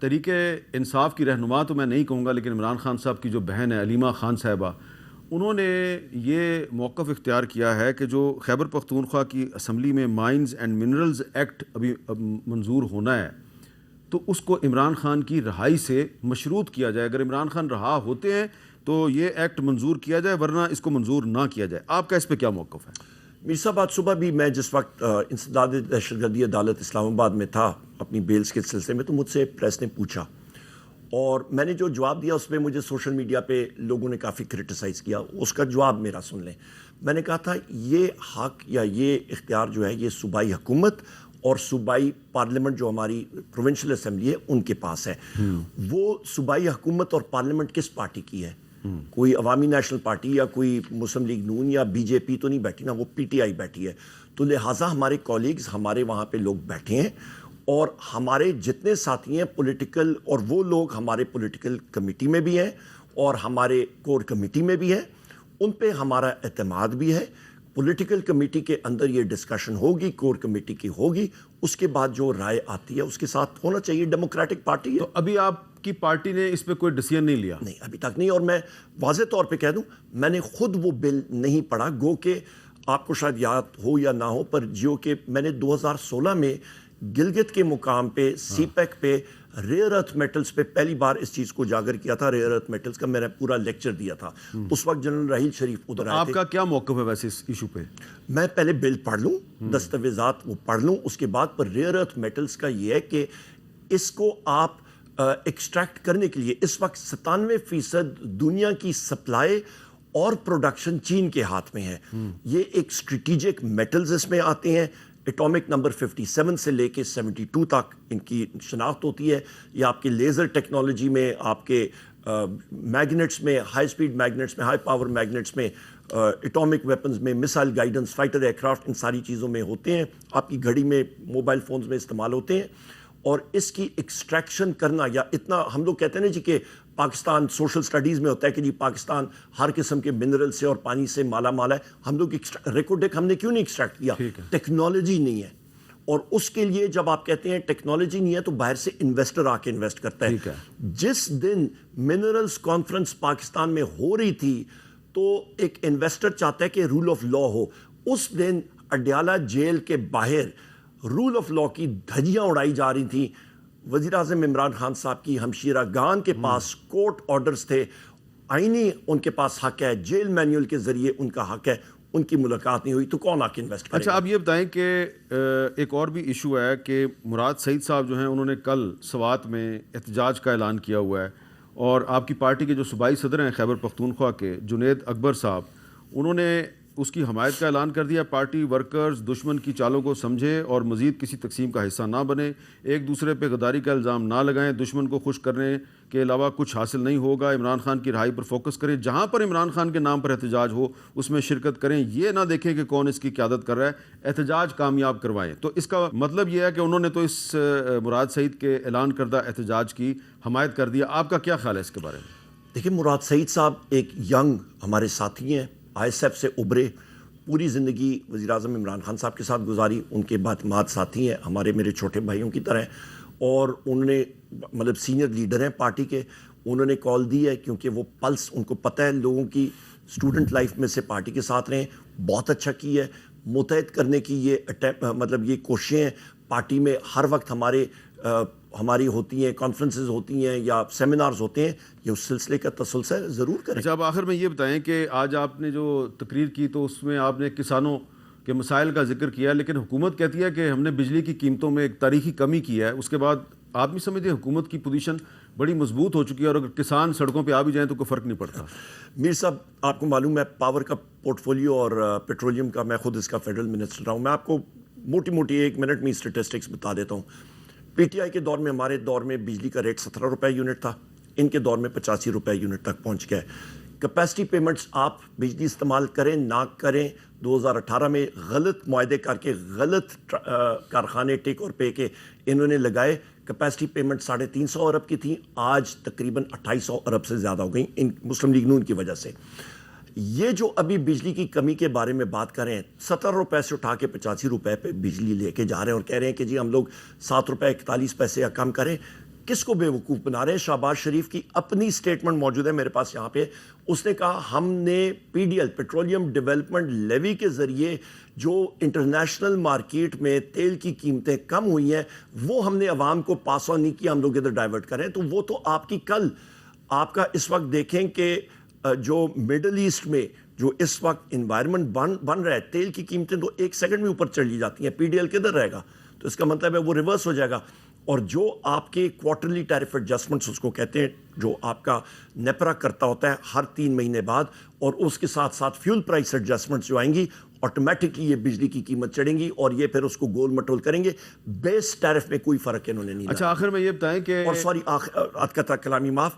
تحریک انصاف کی رہنما تو میں نہیں کہوں گا، لیکن عمران خان صاحب کی جو بہن ہے علیمہ خان صاحبہ، انہوں نے یہ موقف اختیار کیا ہے کہ جو خیبر پختونخوا کی اسمبلی میں مائنز اینڈ منرلز ایکٹ ابھی منظور ہونا ہے، تو اس کو عمران خان کی رہائی سے مشروط کیا جائے. اگر عمران خان رہا ہوتے ہیں تو یہ ایکٹ منظور کیا جائے، ورنہ اس کو منظور نہ کیا جائے. آپ کا اس پہ کیا موقف ہے؟ میر صاحب، آج صبح بھی میں جس وقت انسداد دہشت گردی عدالت اسلام آباد میں تھا اپنی بیلز کے سلسلے میں، تو مجھ سے پریس نے پوچھا اور میں نے جو جواب دیا اس پہ مجھے سوشل میڈیا پہ لوگوں نے کافی کرٹیسائز کیا. اس کا جواب میرا سن لیں. میں نے کہا تھا یہ حق یا یہ اختیار جو ہے یہ صوبائی حکومت اور صوبائی پارلیمنٹ جو ہماری پروونشل اسمبلی ہے ان کے پاس ہے. وہ صوبائی حکومت اور پارلیمنٹ کس پارٹی کی ہے؟ کوئی عوامی نیشنل پارٹی یا کوئی مسلم لیگ نون یا بی جے پی تو نہیں بیٹھی نا, وہ پی ٹی آئی بیٹھی ہے. تو لہٰذا ہمارے کولیگز ہمارے وہاں پہ لوگ بیٹھے ہیں, اور ہمارے جتنے ساتھی ہیں پولیٹیکل, اور وہ لوگ ہمارے پولیٹیکل کمیٹی میں بھی ہیں اور ہمارے کور کمیٹی میں بھی ہیں, ان پہ ہمارا اعتماد بھی ہے. پولیٹیکل کمیٹی کے اندر یہ ڈسکشن ہوگی, کور کمیٹی کی ہوگی, اس کے بعد جو رائے آتی ہے اس کے ساتھ ہونا چاہیے. ڈیموکریٹک پارٹی ہے. تو ابھی آپ کی پارٹی نے اس پہ کوئی ڈیسیژن نہیں لیا؟ نہیں, ابھی تک نہیں. اور میں واضح طور پہ کہہ دوں, میں نے خود وہ بل نہیں پڑھا, گو کہ آپ کو شاید یاد ہو یا نہ ہو, پر جو کہ میں نے 2016 میں گلگت کے مقام پہ سی پیک پہ ریئر ارتھ میٹلز پہ پہلی بار اس چیز کو اجاگر کیا تھا. ریئر ارتھ میٹلز کا میں نے پورا لیکچر دیا تھا. اس وقت جنرل راحیل شریف ادھر آئے تھے. آپ کا کیا موقف ہے ویسے اس ایشو پہ؟ میں پہلے بل پڑھ لوں, دستاویزات وہ پڑھ لوں, اس کے بعد پر ریئر ارتھ میٹلز کا یہ ہے کہ اس کو آپ ایکسٹریکٹ کرنے کے لیے اس وقت 97% دنیا کی سپلائی اور پروڈکشن چین کے ہاتھ میں ہے. یہ ایک اسٹریٹیجک میٹلز اس میں آتے ہیں. ایٹامک نمبر 57 سے لے کے 72 تک ان کی شناخت ہوتی ہے. یہ آپ کے لیزر ٹیکنالوجی میں, آپ کے میگنیٹس میں, ہائی سپیڈ میگنیٹس میں, ہائی پاور میگنیٹس میں, ایٹامک ویپنز میں, مسائل گائیڈنس, فائٹر ایئر کرافٹ, ان ساری چیزوں میں ہوتے ہیں. آپ کی گھڑی میں, موبائل فونز میں استعمال ہوتے ہیں. اور اس کی ایکسٹریکشن کرنا, یا اتنا ہم لوگ کہتے ہیں نا جی کہ پاکستان سوشل سٹڈیز میں ہوتا ہے کہ جی پاکستان ہر قسم کے منرل سے اور پانی سے مالا مال ہے. ہم لوگ ریکوڈک ہم نے کیوں نہیں ایکسٹریکٹ کیا؟ ٹیکنالوجی نہیں ہے. اور اس کے لیے جب آپ کہتے ہیں ٹیکنالوجی نہیں ہے تو باہر سے انویسٹر آ کے انویسٹ کرتا ہے. جس دن منرلز کانفرنس پاکستان میں ہو رہی تھی تو ایک انویسٹر چاہتا ہے کہ رول آف لا ہو. اس دن اڈیالہ جیل کے باہر رول آف لا کی دھجیاں اڑائی جا رہی تھیں. وزیر اعظم عمران خان صاحب کی ہمشیرہ گان کے پاس کورٹ آرڈرز تھے, آئینی ان کے پاس حق ہے, جیل مینیول کے ذریعے ان کا حق ہے, ان کی ملاقات نہیں ہوئی تو کون آ کے انویسٹ کرے گا؟ اچھا, آپ یہ بتائیں کہ ایک اور بھی ایشو ہے کہ مراد سعید صاحب جو ہیں انہوں نے کل سوات میں احتجاج کا اعلان کیا ہوا ہے, اور آپ کی پارٹی کے جو صوبائی صدر ہیں خیبر پختونخوا کے جنید اکبر صاحب, انہوں نے اس کی حمایت کا اعلان کر دیا. پارٹی ورکرز دشمن کی چالوں کو سمجھے اور مزید کسی تقسیم کا حصہ نہ بنے, ایک دوسرے پہ غداری کا الزام نہ لگائیں, دشمن کو خوش کرنے کے علاوہ کچھ حاصل نہیں ہوگا, عمران خان کی رہائی پر فوکس کریں, جہاں پر عمران خان کے نام پر احتجاج ہو اس میں شرکت کریں, یہ نہ دیکھیں کہ کون اس کی قیادت کر رہا ہے, احتجاج کامیاب کروائیں. تو اس کا مطلب یہ ہے کہ انہوں نے تو اس مراد سعید کے اعلان کردہ احتجاج کی حمایت کر دیا. آپ کا کیا خیال ہے اس کے بارے میں؟ دیکھیں, مراد سعید صاحب ایک ینگ ہمارے ساتھی ہیں, آئی ایس ایف سے ابھرے, پوری زندگی وزیر اعظم عمران خان صاحب کے ساتھ گزاری, ان کے باعتماد ساتھی ہیں, ہمارے میرے چھوٹے بھائیوں کی طرح, اور انہوں نے مطلب سینئر لیڈر ہیں پارٹی کے. انہوں نے کال دی ہے کیونکہ وہ پلس ان کو پتہ ہے لوگوں کی, اسٹوڈنٹ لائف میں سے پارٹی کے ساتھ رہے, بہت اچھا کی ہے. متحد کرنے کی یہ مطلب یہ کوششیں پارٹی میں ہر وقت ہماری ہوتی ہیں, کانفرنسز ہوتی ہیں یا سیمینارز ہوتے ہیں, یہ اس سلسلے کا تسلسل ضرور کریں. اچھا, اب آخر میں یہ بتائیں کہ آج آپ نے جو تقریر کی تو اس میں آپ نے کسانوں کے مسائل کا ذکر کیا, لیکن حکومت کہتی ہے کہ ہم نے بجلی کی قیمتوں میں ایک تاریخی کمی کی ہے. اس کے بعد آپ بھی سمجھتے ہیں حکومت کی پوزیشن بڑی مضبوط ہو چکی ہے, اور اگر کسان سڑکوں پہ آ بھی جائیں تو کوئی فرق نہیں پڑتا. میر صاحب, آپ کو معلوم ہے پاور کا پورٹ فولیو اور پیٹرولیم کا, میں خود اس کا فیڈرل منسٹر رہا ہوں. میں آپ کو موٹی موٹی 1 منٹ میں اسٹیٹسٹکس بتا دیتا ہوں. پی ٹی آئی کے دور میں, ہمارے دور میں بجلی کا ریٹ 17 روپے یونٹ تھا, ان کے دور میں 85 روپے یونٹ تک پہنچ گئے. کیپیسٹی پیمنٹس آپ بجلی استعمال کریں نہ کریں, 2018 میں غلط معاہدے کر کے غلط کارخانے ٹیک اور پے کے انہوں نے لگائے. کیپیسٹی پیمنٹ 350 ارب کی تھیں, آج تقریباً 2800 ارب سے زیادہ ہو گئیں ان مسلم لیگ نون کی وجہ سے. یہ جو ابھی بجلی کی کمی کے بارے میں بات کر رہے ہیں, 70 روپے سے اٹھا کے 85 روپے پہ بجلی لے کے جا رہے ہیں, اور کہہ رہے ہیں کہ جی ہم لوگ 7 روپے 41 پیسے یا کم کریں. کس کو بے وقوف بنا رہے ہیں؟ شہباز شریف کی اپنی سٹیٹمنٹ موجود ہے میرے پاس یہاں پہ. اس نے کہا ہم نے P D L petroleum development levy کے ذریعے جو انٹرنیشنل مارکیٹ میں تیل کی قیمتیں کم ہوئی ہیں وہ ہم نے عوام کو پاس آن نہیں کیا, ہم لوگ ادھر ڈائیورٹ کریں. تو وہ تو آپ کی کل آپ کا اس وقت دیکھیں کہ جو مڈل ایسٹ میں جو اس وقت انوائرمنٹ بن رہا ہے, تیل کی قیمتیں تو 1 سیکنڈ میں اوپر چلی جاتی ہیں, پی ڈی ایل کدھر رہے گا؟ تو اس کا مطلب ہے وہ ریورس ہو جائے گا. اور جو آپ کے کوارٹرلی ٹیرف ایڈجسٹمنٹس اس کو کہتے ہیں, جو آپ کا نیپرا کرتا ہوتا ہے ہر 3 مہینے بعد, اور اس کے ساتھ ساتھ فیول پرائس ایڈجسٹمنٹس جو آئیں گی, آٹومیٹکلی یہ بجلی کی قیمت چڑھیں گی اور یہ پھر اس کو گول مٹول کریں گے. بیس ٹیرف میں کوئی فرق انہوں نے نہیں لایا. اچھا آخر میں یہ بتائیں کہ اور سوری قطع کلامی معاف,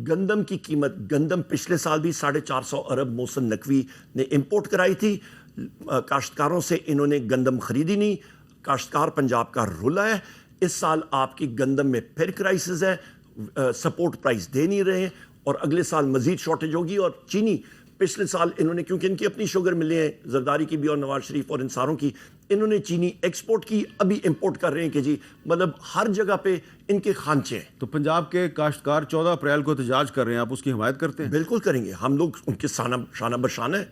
گندم کی قیمت, گندم پچھلے سال بھی 450 ارب موسم نقوی نے امپورٹ کرائی تھی, کاشتکاروں سے انہوں نے گندم خریدی نہیں, کاشتکار پنجاب کا رولا ہے. اس سال آپ کی گندم میں پھر کرائسس ہے, سپورٹ پرائس دے نہیں رہے ہیں, اور اگلے سال مزید شارٹیج ہوگی. اور چینی پچھلے سال انہوں نے, کیونکہ ان کی اپنی شوگر ملیں ہیں, زرداری کی بھی اور نواز شریف اور ان ساروں کی, انہوں نے چینی ایکسپورٹ کی, ابھی امپورٹ کر رہے ہیں کہ جی مطلب ہر جگہ پہ ان کے خانچے ہیں. تو پنجاب کے کاشتکار 14 اپریل کو احتجاج کر رہے ہیں, آپ اس کی حمایت کرتے ہیں؟ بالکل کریں گے, ہم لوگ ان کے شانہ بشانہ ہیں.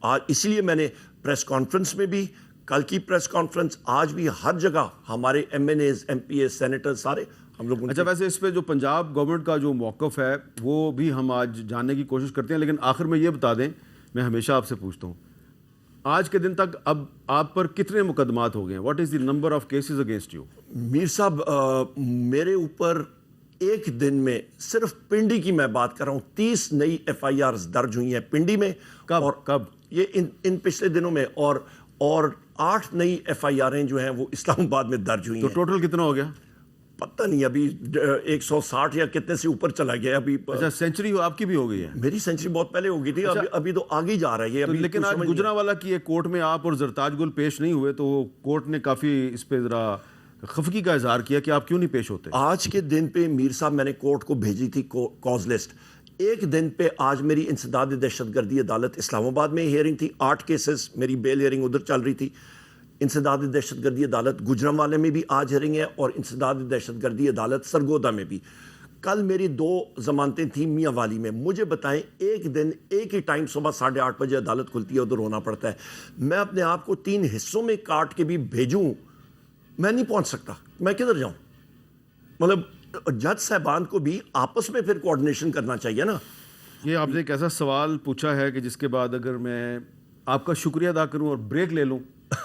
آج اسی لیے میں نے پریس کانفرنس میں بھی, کل کی پریس کانفرنس, آج بھی ہر جگہ ہمارے M N As, M P As, senator سارے ہم لوگ. اچھا ویسے اس پہ جو پنجاب گورنمنٹ کا جو موقف ہے وہ بھی ہم آج جاننے کی کوشش کرتے ہیں, لیکن آخر میں یہ بتا دیں, میں ہمیشہ آپ سے پوچھتا ہوں, آج کے دن تک اب آپ پر کتنے مقدمات ہو گئے ہیں؟ What is the number of cases against you? Mir صاحب, میرے اوپر ایک دن میں صرف پنڈی کی میں بات کر رہا ہوں, 30 نئی ایف آئی آرز درج ہوئی ہیں پنڈی میں. کب؟ یہ ان پچھلے دنوں میں, اور 8 نئی ایف آئی آریں جو ہیں وہ اسلام آباد میں درج ہوئی ہیں. تو ٹوٹل کتنا ہو گیا؟ پتہ نہیں, ابھی 160 یا کتنے سے اوپر چلا گیا ابھی. اچھا سینچری آپ کی بھی ہو گئی ہے؟ میری سینچری بہت پہلے ہو گئی تھی, ابھی تو آگے جا رہا ہے. لیکن آج گجرانوالہ کی ایک کورٹ میں آپ اور زرتاج گل پیش نہیں ہوئے, تو کورٹ نے کافی اس پہ ذرا خفگی کا اظہار کیا کہ آپ کیوں نہیں پیش ہوتے؟ آج کے دن پہ میر صاحب میں نے کورٹ کو بھیجی تھی کاز لسٹ. ایک دن پہ آج میری انسداد دہشت گردی عدالت اسلام آباد میں ہیئرنگ تھی, 8 کیسز, میری بیل ہیئرنگ ادھر چل رہی تھی. انسداد دہشت گردی عدالت گجرانوالے میں بھی آج ہیئرنگ ہے, اور انسداد دہشت گردی عدالت سرگودا میں بھی. کل میری 2 ضمانتیں تھیں میاں والی میں. مجھے بتائیں, ایک دن ایک ہی ٹائم صبح 8:30 بجے عدالت کھلتی ہے, ادھر ہونا پڑتا ہے. میں اپنے آپ کو 3 حصوں میں کاٹ کے بھی بھیجوں, میں نہیں پہنچ سکتا, میں کدھر جاؤں؟ مطلب جج صاحبان کو بھی آپس میں پھر کوآرڈینیشن کرنا چاہیے نا. یہ آپ نے ایک ایسا سوال پوچھا ہے کہ جس کے بعد اگر میں آپ کا شکریہ ادا کروں اور بریک لے لوں,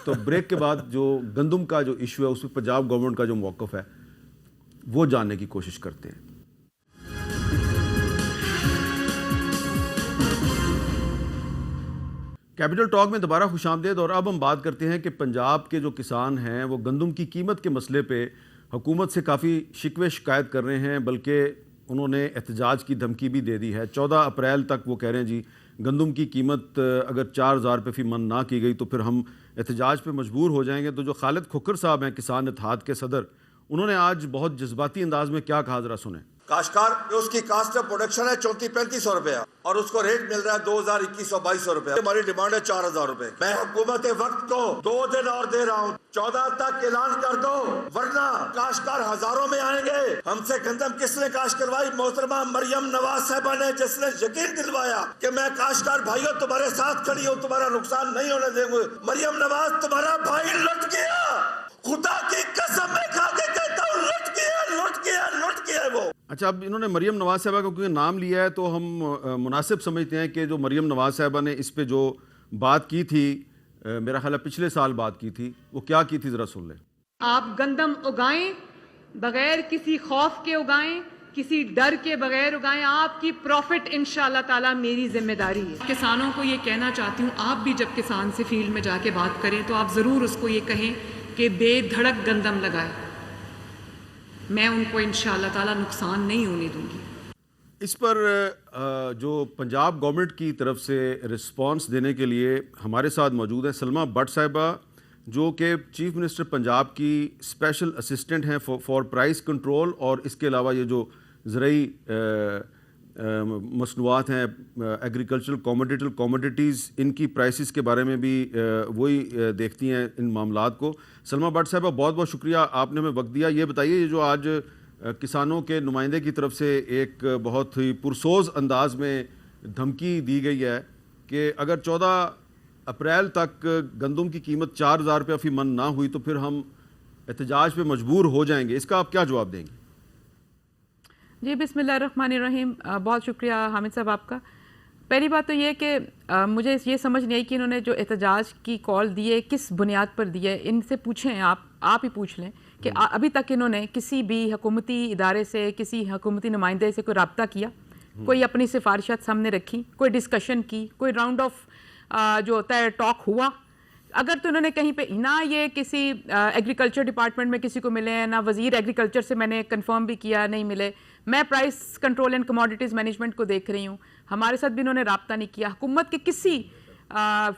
تو بریک کے بعد جو گندم کا جو ایشو ہے اس پہ پنجاب گورنمنٹ کا جو موقف ہے وہ جاننے کی کوشش کرتے ہیں. کیپٹل ٹاک میں دوبارہ خوش آمدید. اور اب ہم بات کرتے ہیں کہ پنجاب کے جو کسان ہیں وہ گندم کی قیمت کے مسئلے پہ حکومت سے کافی شکوے شکایت کر رہے ہیں, بلکہ انہوں نے احتجاج کی دھمکی بھی دے دی ہے. 14 اپریل تک وہ کہہ رہے ہیں جی گندم کی قیمت اگر 4000 روپے فی من نہ کی گئی تو پھر ہم احتجاج پہ مجبور ہو جائیں گے. تو جو خالد کھکر صاحب ہیں کسان اتحاد کے صدر, انہوں نے آج بہت جذباتی انداز میں کیا کہا, ذرا سنیں. کاشتکار جو اس کی کاسٹ آف پروڈکشن ہے 3400-3500 روپے اور اس کو ریٹ مل رہا ہے 2100-2200 روپے. ہماری ڈیمانڈ ہے 4000 روپے. میں حکومت وقت کو 2 دن اور دے رہا ہوں, 14 تک اعلان کر دو, ورنہ کاشتکار ہزاروں میں آئیں گے. ہم سے گندم کس نے کاشت کروائی؟ محترمہ مریم نواز صاحبہ نے, جس نے یقین دلوایا کہ میں کاشتکار بھائیوں تمہارے ساتھ کھڑی ہوں, تمہارا نقصان نہیں ہونے دیں گے. مریم نواز تمہارا بھائی لٹ گیا, خدا کی قسم میں کھا کے کہتا ہوں, لٹ گیا وہ. اچھا, اب انہوں نے مریم نواز صاحبہ کا کیونکہ نام لیا ہے تو ہم مناسب سمجھتے ہیں کہ جو مریم نواز صاحبہ نے اس پہ جو بات کی تھی, میرا خیال ہے پچھلے سال بات کی تھی, وہ کیا کی تھی, ذرا سن لیں. آپ گندم اگائیں, بغیر کسی خوف کے اگائیں, کسی ڈر کے بغیر اگائیں, آپ کی پروفٹ انشاءاللہ تعالیٰ میری ذمہ داری ہے. کسانوں کو یہ کہنا چاہتی ہوں, آپ بھی جب کسان سے فیلڈ میں جا کے بات کریں تو آپ ضرور اس کو یہ کہیں کہ بے دھڑک گندم لگائے. میں ان کو انشاءاللہ تعالیٰ نقصان نہیں ہونے دوں گی. اس پر جو پنجاب گورنمنٹ کی طرف سے رسپانس دینے کے لیے ہمارے ساتھ موجود ہیں سلمہ بٹ صاحبہ, جو کہ چیف منسٹر پنجاب کی اسپیشل اسسٹنٹ ہیں فار پرائس کنٹرول, اور اس کے علاوہ یہ جو زرعی مصنوعات ہیں, ایگریکلچرل کوموڈیٹیز, ان کی پرائسز کے بارے میں بھی وہی دیکھتی ہیں ان معاملات کو. سلمہ بٹ صاحبہ بہت بہت شکریہ, آپ نے ہمیں وقت دیا. یہ بتائیے, یہ جو آج کسانوں کے نمائندے کی طرف سے ایک بہت ہی پرسوز انداز میں دھمکی دی گئی ہے کہ اگر 14 اپریل تک گندم کی قیمت 4000 روپے فی من نہ ہوئی تو پھر ہم احتجاج پہ مجبور ہو جائیں گے, اس کا آپ کیا جواب دیں گے؟ جی بسم اللہ الرحمن الرحیم. بہت شکریہ حامد صاحب آپ کا. پہلی بات تو یہ کہ مجھے یہ سمجھ نہیں آئی کہ انہوں نے جو احتجاج کی کال دی ہے کس بنیاد پر دی ہے. ان سے پوچھیں, آپ ہی پوچھ لیں کہ ابھی تک انہوں نے کسی بھی حکومتی ادارے سے, کسی حکومتی نمائندے سے کوئی رابطہ کیا, کوئی اپنی سفارشات سامنے رکھی, کوئی ڈسکشن کی, کوئی راؤنڈ آف جو ہوتا ہے ٹاک ہوا. اگر تو انہوں نے کہیں پہ نہ یہ کسی ایگریکلچر ڈپارٹمنٹ میں کسی کو ملے ہیں, نہ وزیر ایگریکلچر سے میں نے کنفرم بھی کیا نہیں ملے. میں price control and commodities management کو دیکھ رہی ہوں, ہمارے ساتھ بھی انہوں نے رابطہ نہیں کیا. حکومت کے کسی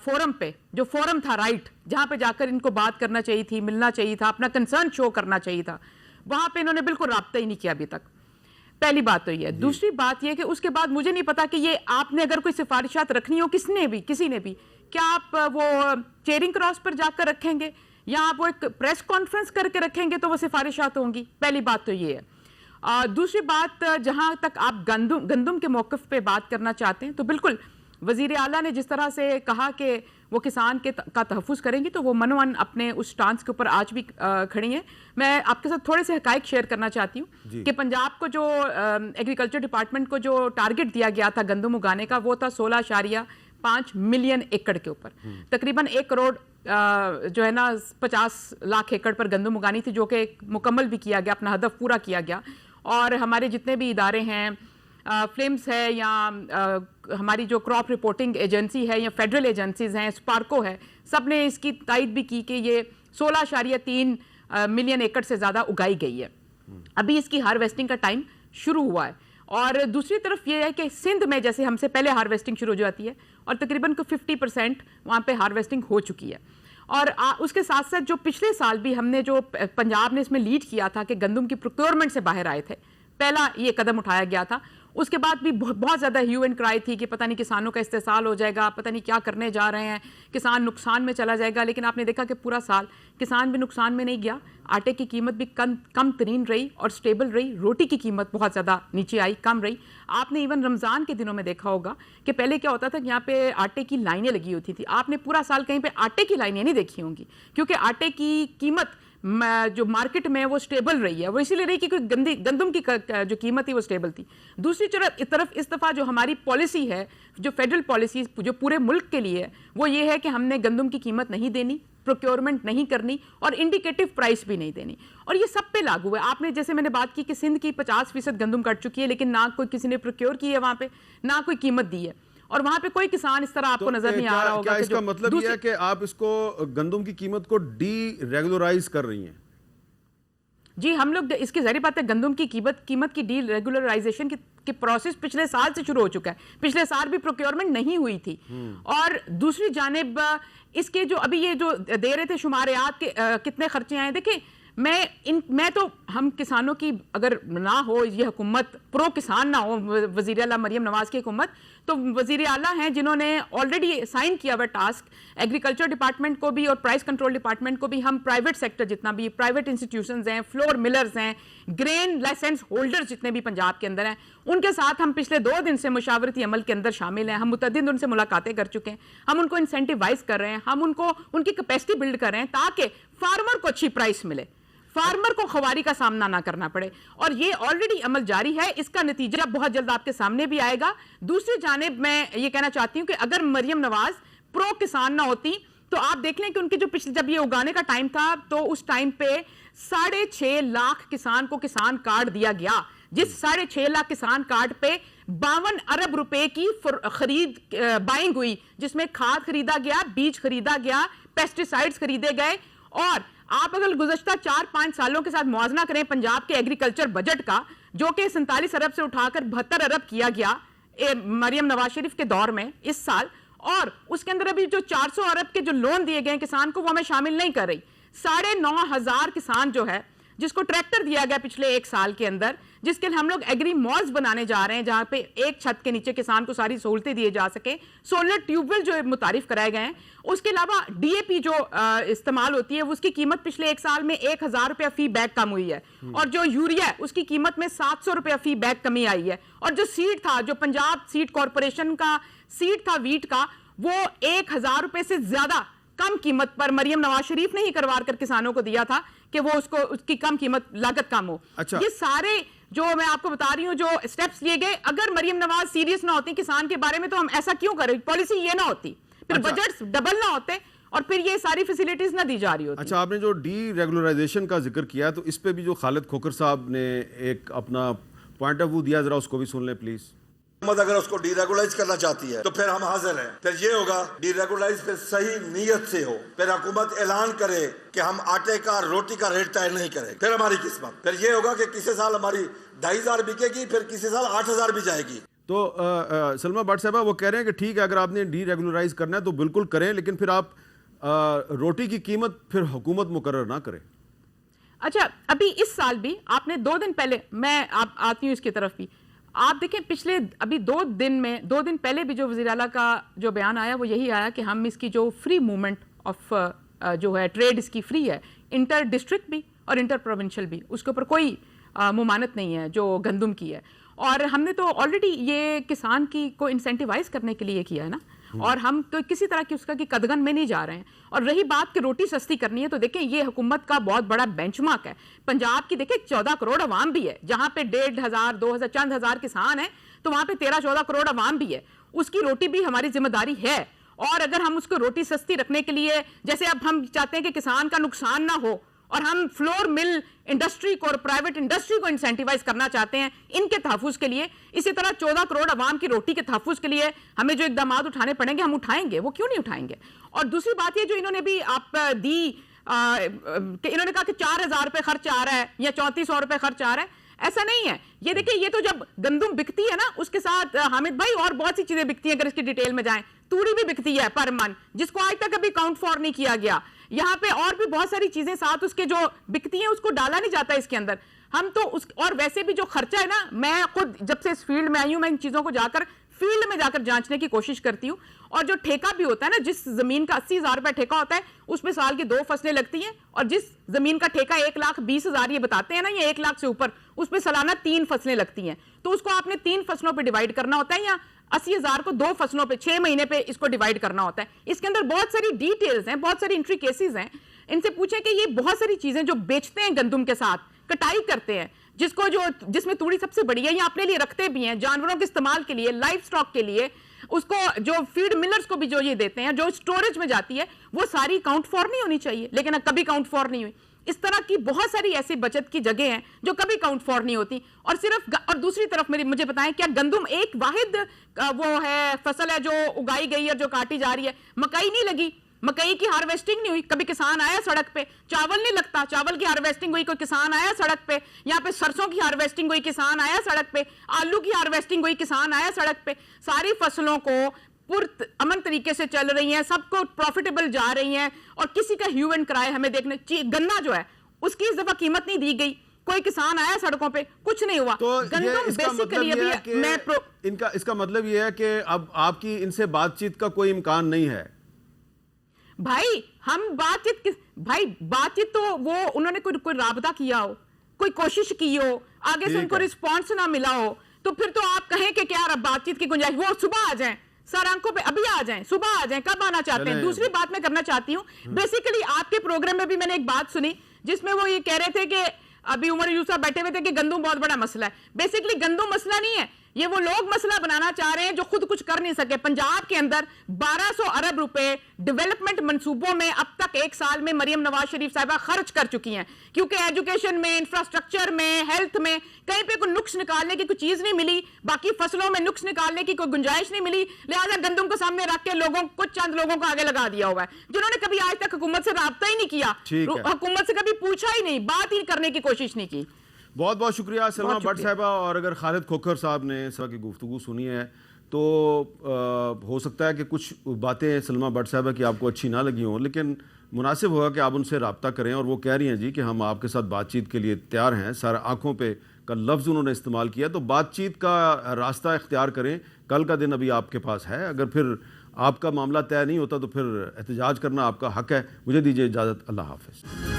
فورم پہ, جو فورم تھا رائٹ, جہاں پہ جا کر ان کو بات کرنا چاہیے تھی, ملنا چاہیے تھا, اپنا کنسرن شو کرنا چاہیے تھا, وہاں پہ انہوں نے بالکل رابطہ ہی نہیں کیا ابھی تک. پہلی بات تو یہ ہے. دوسری بات یہ کہ اس کے بعد مجھے نہیں پتا کہ یہ آپ نے اگر کوئی سفارشات رکھنی ہو کسی نے بھی, کیا آپ وہ چیئرنگ کراس پر جا کر رکھیں گے یا آپ وہ ایک پریس کانفرنس کر کے رکھیں گے تو وہ سفارشات ہوں گی؟ پہلی بات تو یہ ہے. دوسری بات, جہاں تک آپ گندم کے موقف پہ بات کرنا چاہتے ہیں تو بالکل وزیر اعلیٰ نے جس طرح سے کہا کہ وہ کسان کا تحفظ کریں گی تو وہ منوان اپنے اس سٹانس کے اوپر آج بھی کھڑی ہیں. میں آپ کے ساتھ تھوڑے سے حقائق شیئر کرنا چاہتی ہوں کہ پنجاب کو جو ایگریکلچر ڈپارٹمنٹ کو جو ٹارگٹ دیا گیا تھا گندم اگانے کا, وہ تھا 16.5 ملین ایکڑ کے اوپر. تقریباً 1 کروڑ جو ہے نا 50 لاکھ ایکڑ پر گندم اگانی تھی, جو کہ مکمل بھی کیا گیا, اپنا ہدف پورا کیا گیا. اور ہمارے جتنے بھی ادارے ہیں, فلمز ہے یا ہماری جو کراپ رپورٹنگ ایجنسی ہے یا فیڈرل ایجنسیز ہیں, اسپارکو ہے, سب نے اس کی تائید بھی کی کہ یہ 16.3 ملین ایکڑ سے زیادہ اگائی گئی ہے. ابھی اس کی ہارویسٹنگ کا ٹائم شروع ہوا ہے. اور دوسری طرف یہ ہے کہ سندھ میں جیسے ہم سے پہلے ہارویسٹنگ شروع ہو جاتی ہے اور تقریباً 50% وہاں پہ ہارویسٹنگ ہو چکی ہے. اور اس کے ساتھ ساتھ جو پچھلے سال بھی ہم نے جو پنجاب نے اس میں لیڈ کیا تھا کہ گندم کی پروکیورمنٹ سے باہر آئے تھے, پہلا یہ قدم اٹھایا گیا تھا. اس کے بعد بھی بہت زیادہ ہیو اینڈ کرائی تھی کہ پتہ نہیں کسانوں کا استحصال ہو جائے گا, پتہ نہیں کیا کرنے جا رہے ہیں, کسان نقصان میں چلا جائے گا. لیکن آپ نے دیکھا کہ پورا سال کسان بھی نقصان میں نہیں گیا, آٹے کی قیمت بھی کم ترین رہی اور سٹیبل رہی, روٹی کی قیمت بہت زیادہ نیچے آئی, کم رہی. آپ نے ایون رمضان کے دنوں میں دیکھا ہوگا کہ پہلے کیا ہوتا تھا کہ یہاں پہ آٹے کی لائنیں لگی ہوتی تھی. آپ نے پورا سال کہیں پہ آٹے کی لائنیں نہیں دیکھی ہوں گی, کیونکہ آٹے کی قیمت جو مارکیٹ میں وہ سٹیبل رہی ہے. وہ اسی لیے رہی کہ کوئی گندم کی جو قیمت تھی وہ سٹیبل تھی. دوسری طرف اس دفعہ جو ہماری پالیسی ہے, جو فیڈرل پالیسی جو پورے ملک کے لیے ہے, وہ یہ ہے کہ ہم نے گندم کی قیمت نہیں دینی, پروکیورمنٹ نہیں کرنی اور انڈیکیٹو پرائس بھی نہیں دینی. اور یہ سب پہ لاگو ہے. آپ نے جیسے میں نے بات کی کہ سندھ کی 50% گندم کٹ چکی ہے, لیکن نہ کوئی کسی نے پروکیور کی ہے وہاں پہ, نہ کوئی قیمت دی ہے. اور وہاں پہ کوئی کسان اس طرح آپ کو نظر نہیں آ رہا ہوگا. کیا اس کا مطلب یہ ہے کہ آپ اس کو گندم کی قیمت کو ڈی ریگولرائز کر رہی ہیں؟ جی, ہم لوگ اس کی ظاہری بات ہے گندم کی قیمت کی ڈی ریگولرائزیشن کی پروسیس پچھلے سال سے شروع ہو چکا ہے. پچھلے سال بھی پروکیورمنٹ نہیں ہوئی تھی. اور دوسری جانب اس کے جو ابھی یہ جو دے رہے تھے شماریات کے کتنے خرچے آئے, دیکھیں میں تو ہم کسانوں کی اگر نہ ہو یہ حکومت, پرو کسان نہ ہو وزیر اعلیٰ مریم نواز کی حکومت, تو وزیر اعلیٰ ہیں جنہوں نے آلریڈی سائن کیا ہوا ٹاسک ایگریکلچر ڈپارٹمنٹ کو بھی اور پرائس کنٹرول ڈپارٹمنٹ کو بھی. ہم پرائیویٹ سیکٹر جتنا بھی, پرائیویٹ انسٹیٹیوشنز ہیں, فلور ملرز ہیں, گرین لائسنس ہولڈرز جتنے بھی پنجاب کے اندر ہیں, ان کے ساتھ ہم پچھلے 2 دن سے مشاورتی عمل کے اندر شامل ہیں. ہم متعدد ان سے ملاقاتیں کر چکے ہیں. ہم ان کو انسینٹیوائز کر رہے ہیں, ہم ان کی کیپیسٹی بلڈ کر رہے ہیں تاکہ فارمر کو اچھی پرائس ملے, فارمر کو خواری کا سامنا نہ کرنا پڑے. اور یہ آلریڈی عمل جاری ہے, اس کا نتیجہ بہت جلد آپ کے سامنے بھی آئے گا. دوسری جانب میں یہ کہنا چاہتی ہوں کہ اگر مریم نواز پرو کسان نہ ہوتی تو آپ دیکھ لیں کہ ان کے جو جب یہ اگانے کا ٹائم تھا تو اس ٹائم پہ 6.5 لاکھ کسان کو کسان کارڈ دیا گیا, جس 6.5 لاکھ کسان کارڈ پہ 52 ارب روپے کی خرید بائنگ ہوئی, جس میں کھاد خریدا گیا, بیج خریدا گیا, پیسٹیسائڈز خریدے گئے. اور آپ اگر گزشتہ 4-5 سالوں کے ساتھ موازنہ کریں پنجاب کے ایگریکلچر بجٹ کا, جو کہ 47 ارب سے اٹھا کر 72 ارب کیا گیا مریم نواز شریف کے دور میں اس سال, اور اس کے اندر ابھی جو 400 ارب کے جو لون دیے گئے کسان کو, وہ ہمیں شامل نہیں کر رہی. 9,500 کسان جو ہے جس کو ٹریکٹر دیا گیا پچھلے 1 سال کے اندر, جس کے لیے ہم لوگ ایگری مالز بنانے جا رہے ہیں جہاں پہ ایک چھت کے نیچے کسان کو ساری سہولتیں دیے جا سکیں, سولر ٹیوب ویل جو متعارف کرائے گئے ہیں. اس کے علاوہ ڈی اے پی جو استعمال ہوتی ہے اس کی قیمت پچھلے 1 سال میں 1,000 روپیہ فی بیگ کم ہوئی ہے, اور جو یوریا ہے اس کی قیمت میں 700 روپیہ فی بیگ کمی آئی ہے. اور جو سیڈ تھا, جو پنجاب سیڈ کارپوریشن کا سیڈ تھا ویٹ کا, وہ 1,000 روپے سے زیادہ کم قیمت پر مریم نواز شریف نے ہی کروا کر کسانوں کو دیا تھا کہ وہ اس کی کم قیمت لاگت کم ہو. یہ سارے جو میں آپ کو بتا رہی ہوں جو اسٹیپس لیے گئے, اگر مریم نواز سیریس نہ ہوتی کسان کے بارے میں تو ہم ایسا کیوں کر رہے, پالیسی یہ نہ ہوتی, پھر بجٹس ڈبل نہ ہوتے اور پھر یہ ساری فیسلٹیز نہ دی جا رہی ہوتی. اچھا، آپ نے جو ڈی ریگولرائزیشن کا ذکر کیا تو اس پہ بھی جو خالد کھوکھر صاحب نے ایک اپنا پوائنٹ آف ویو دیا، ذرا اس کو بھی سن لیں پلیز. حکومت اگر اس کو ڈی ریگولائز کرنا چاہتی ہے تو پھر ہم حاضر ہیں. پھر یہ ہوگا ڈی ریگولائز پھر صحیح نیت سے ہو، پھر حکومت اعلان کرے کہ ہم آٹے کا روٹی کا ریٹ طے نہیں کریں، پھر ہماری قسمت. پھر یہ ہوگا کہ کسی سال ہماری 2500 بکے گی، پھر کسی سال 8000 بھی جائے گی. تو سلمہ بٹ صاحبہ وہ کہہ رہے ہیں کہ ٹھیک ہے اگر آپ نے ڈی ریگولرائز کرنا ہے تو بالکل کریں، لیکن پھر آپ روٹی کی قیمت پھر حکومت مقرر نہ کرے. اچھا، ابھی اس سال بھی آپ نے 2 دن پہلے، میں آتی ہوں اس کی طرف بھی، آپ دیکھیں پچھلے ابھی 2 دن پہلے بھی جو وزیر اعلیٰ کا جو بیان آیا وہ یہی آیا کہ ہم اس کی جو فری موومنٹ آف جو ہے ٹریڈ اس کی فری ہے، انٹر ڈسٹرکٹ بھی اور انٹر پروونشل بھی، اس کے اوپر کوئی ممانت نہیں ہے جو گندم کی ہے. اور ہم نے تو آلریڈی یہ کسان کی کو انسینٹیوائز کرنے کے لیے کیا ہے نا، اور ہم تو کسی طرح کی اس کا کی قدغن میں نہیں جا رہے ہیں. اور رہی بات کہ روٹی سستی کرنی ہے تو دیکھیں یہ حکومت کا بہت بڑا بینچ مارک ہے. پنجاب کی دیکھیں 14 کروڑ عوام بھی ہے، جہاں پہ 1500 2000 چند ہزار کسان ہیں تو وہاں پہ 13-14 کروڑ عوام بھی ہے. اس کی روٹی بھی ہماری ذمہ داری ہے. اور اگر ہم اس کو روٹی سستی رکھنے کے لیے، جیسے اب ہم چاہتے ہیں کہ کسان کا نقصان نہ ہو اور ہم فلور مل انڈسٹری کو اور پرائیویٹ انڈسٹری کو انسینٹیوائز کرنا چاہتے ہیں ان کے تحفظ کے لیے، اسی طرح 14 کروڑ عوام کی روٹی کے تحفظ کے لیے ہمیں جو اقدامات اٹھانے پڑیں گے ہم اٹھائیں گے. وہ کیوں نہیں اٹھائیں گے؟ اور دوسری بات یہ جو انہوں نے بھی آپ دی کہ انہوں نے کہا کہ 4000 روپے خرچ آ رہا ہے یا 3400 روپے خرچ آ رہا ہے، ایسا نہیں ہے. یہ دیکھیں یہ تو جب گندم بکتی ہے نا اس کے ساتھ حامد بھائی اور بہت سی چیزیں بکتی ہیں، اگر اس کی ڈیٹیل میں جائیں توری بھی بکتی ہے پر من، جس کو آج تک ابھی کاؤنٹ فار نہیں کیا گیا. یہاں پہ اور بھی بہت ساری چیزیں ساتھ اس کے جو بکتی ہیں اس کو ڈالا نہیں جاتا اس کے اندر. ہم تو اس اور ویسے بھی جو خرچہ ہے نا، میں خود جب سے اس فیلڈ میں آئی ہوں میں ان چیزوں کو جا کر فیلڈ میں جا کر جانچنے کی کوشش کرتی ہوں. اور جو ٹھیکہ بھی ہوتا ہے نا، جس زمین کا 80,000 روپے ٹھیکہ ہوتا ہے اس میں سال کی 2 فصلیں لگتی ہیں، اور جس زمین کا ٹھیکہ 1,20,000 یہ بتاتے ہیں نا، یا 1 لاکھ سے اوپر، اس میں سالانہ 3 فصلیں لگتی ہیں. تو اس کو آپ نے 3 فصلوں پہ ڈیوائیڈ کرنا ہوتا ہے، یا 80,000 کو 2 فصلوں پہ 6 مہینے پہ اس کو ڈیوائیڈ کرنا ہوتا ہے. اس کے اندر بہت ساری ڈیٹیلز ہیں، بہت ساری انٹری کیسز ہیں. ان سے پوچھیں کہ یہ بہت ساری چیزیں جو بیچتے ہیں گندم کے ساتھ، کٹائی کرتے ہیں، جس میں توڑی سب سے بڑی ہے، یا اپنے لیے رکھتے بھی ہیں جانوروں کے استعمال کے لیے، لائف سٹاک کے لیے، اس کو جو فیڈ ملرز کو بھی جو یہ دیتے ہیں، جو سٹوریج میں جاتی ہے، وہ ساری کاؤنٹ فار نہیں ہونی چاہیے، لیکن کبھی کاؤنٹ فار نہیں ہوئی. اس طرح کی بہت ساری ایسی بچت کی جگہ ہیں جو کبھی کاؤنٹ فار نہیں ہوتی. اور صرف اور دوسری طرف مجھے بتائیں کیا گندم ایک واحد وہ ہے فصل ہے جو اگائی گئی اور جو کاٹی جا رہی ہے؟ مکئی نہیں لگی، مکئی کی ہارویسٹنگ نہیں ہوئی، کبھی کسان آیا سڑک پہ. چاول نہیں لگتا، چاول کی ہارویسٹنگ ہوئی، کوئی کسان آیا سڑک پہ. یہاں پہ سرسوں کی ہارویسٹنگ ہوئی، کسان آیا سڑک پہ. آلو کی ہارویسٹنگ ہوئی، کسان آیا سڑک پہ. ساری فصلوں کو امن طریقے سے چل رہی ہیں، سب کو پروفیٹیبل جا رہی ہیں، اور کسی کا ہیو اینڈ کرائے ہمیں دیکھنے. گنا جو ہے اس کی اس دفعہ قیمت نہیں دی گئی، کوئی کسان آیا سڑکوں پہ، کچھ نہیں ہوا. تو گندم بیسیکلی اس کا مطلب یہ ہے کہ اب آپ کی ان سے بات چیت کا کوئی امکان نہیں ہے. بھائی ہم بات چیت تو وہ انہوں نے کوئی رابطہ کیا ہو، کوئی کوشش کی ہو، آگے سے ان کو رسپانس نہ ملا ہو، تو پھر تو آپ کہیں کہ کیا بات چیت کی گنجائش. وہ صبح آ جائیں، سر آنکھوں پہ ابھی آ جائیں، صبح آ جائیں، کب آنا چاہتے ہیں. دوسری بات میں کرنا چاہتی ہوں، بیسیکلی آپ کے پروگرام میں بھی میں نے ایک بات سنی جس میں وہ یہ کہہ رہے تھے کہ ابھی عمر یوسف بیٹھے ہوئے تھے کہ گندم بہت بڑا مسئلہ ہے. بیسیکلی گندم مسئلہ نہیں ہے، یہ وہ لوگ مسئلہ بنانا چاہ رہے ہیں جو خود کچھ کر نہیں سکے. پنجاب کے اندر 1200 ارب روپے ڈیولپمنٹ منصوبوں میں اب تک ایک سال میں مریم نواز شریف صاحبہ خرچ کر چکی ہیں، کیونکہ ایجوکیشن میں، انفراسٹرکچر میں، ہیلتھ میں کہیں پہ کوئی نقص نکالنے کی کوئی چیز نہیں ملی، باقی فصلوں میں نقص نکالنے کی کوئی گنجائش نہیں ملی. لہٰذا گندم کو سامنے رکھ کے کچھ چند لوگوں کو آگے لگا دیا ہوا ہے، جنہوں نے کبھی آج تک حکومت سے رابطہ ہی نہیں کیا، حکومت سے کبھی پوچھا ہی نہیں، بات ہی کرنے کی کوشش نہیں کی. بہت بہت شکریہ سلمہ بٹ صاحبہ. اور اگر خالد کھوکھر صاحب نے اس طرح کی گفتگو سنی ہے تو ہو سکتا ہے کہ کچھ باتیں سلمہ بٹ صاحبہ کی آپ کو اچھی نہ لگی ہوں، لیکن مناسب ہوگا کہ آپ ان سے رابطہ کریں. اور وہ کہہ رہی ہیں جی کہ ہم آپ کے ساتھ بات چیت کے لیے تیار ہیں. سارا آنکھوں پہ کا لفظ انہوں نے استعمال کیا، تو بات چیت کا راستہ اختیار کریں. کل کا دن ابھی آپ کے پاس ہے، اگر پھر آپ کا معاملہ طے نہیں ہوتا تو پھر احتجاج کرنا آپ کا حق ہے. مجھے دیجیے اجازت. اللہ حافظ.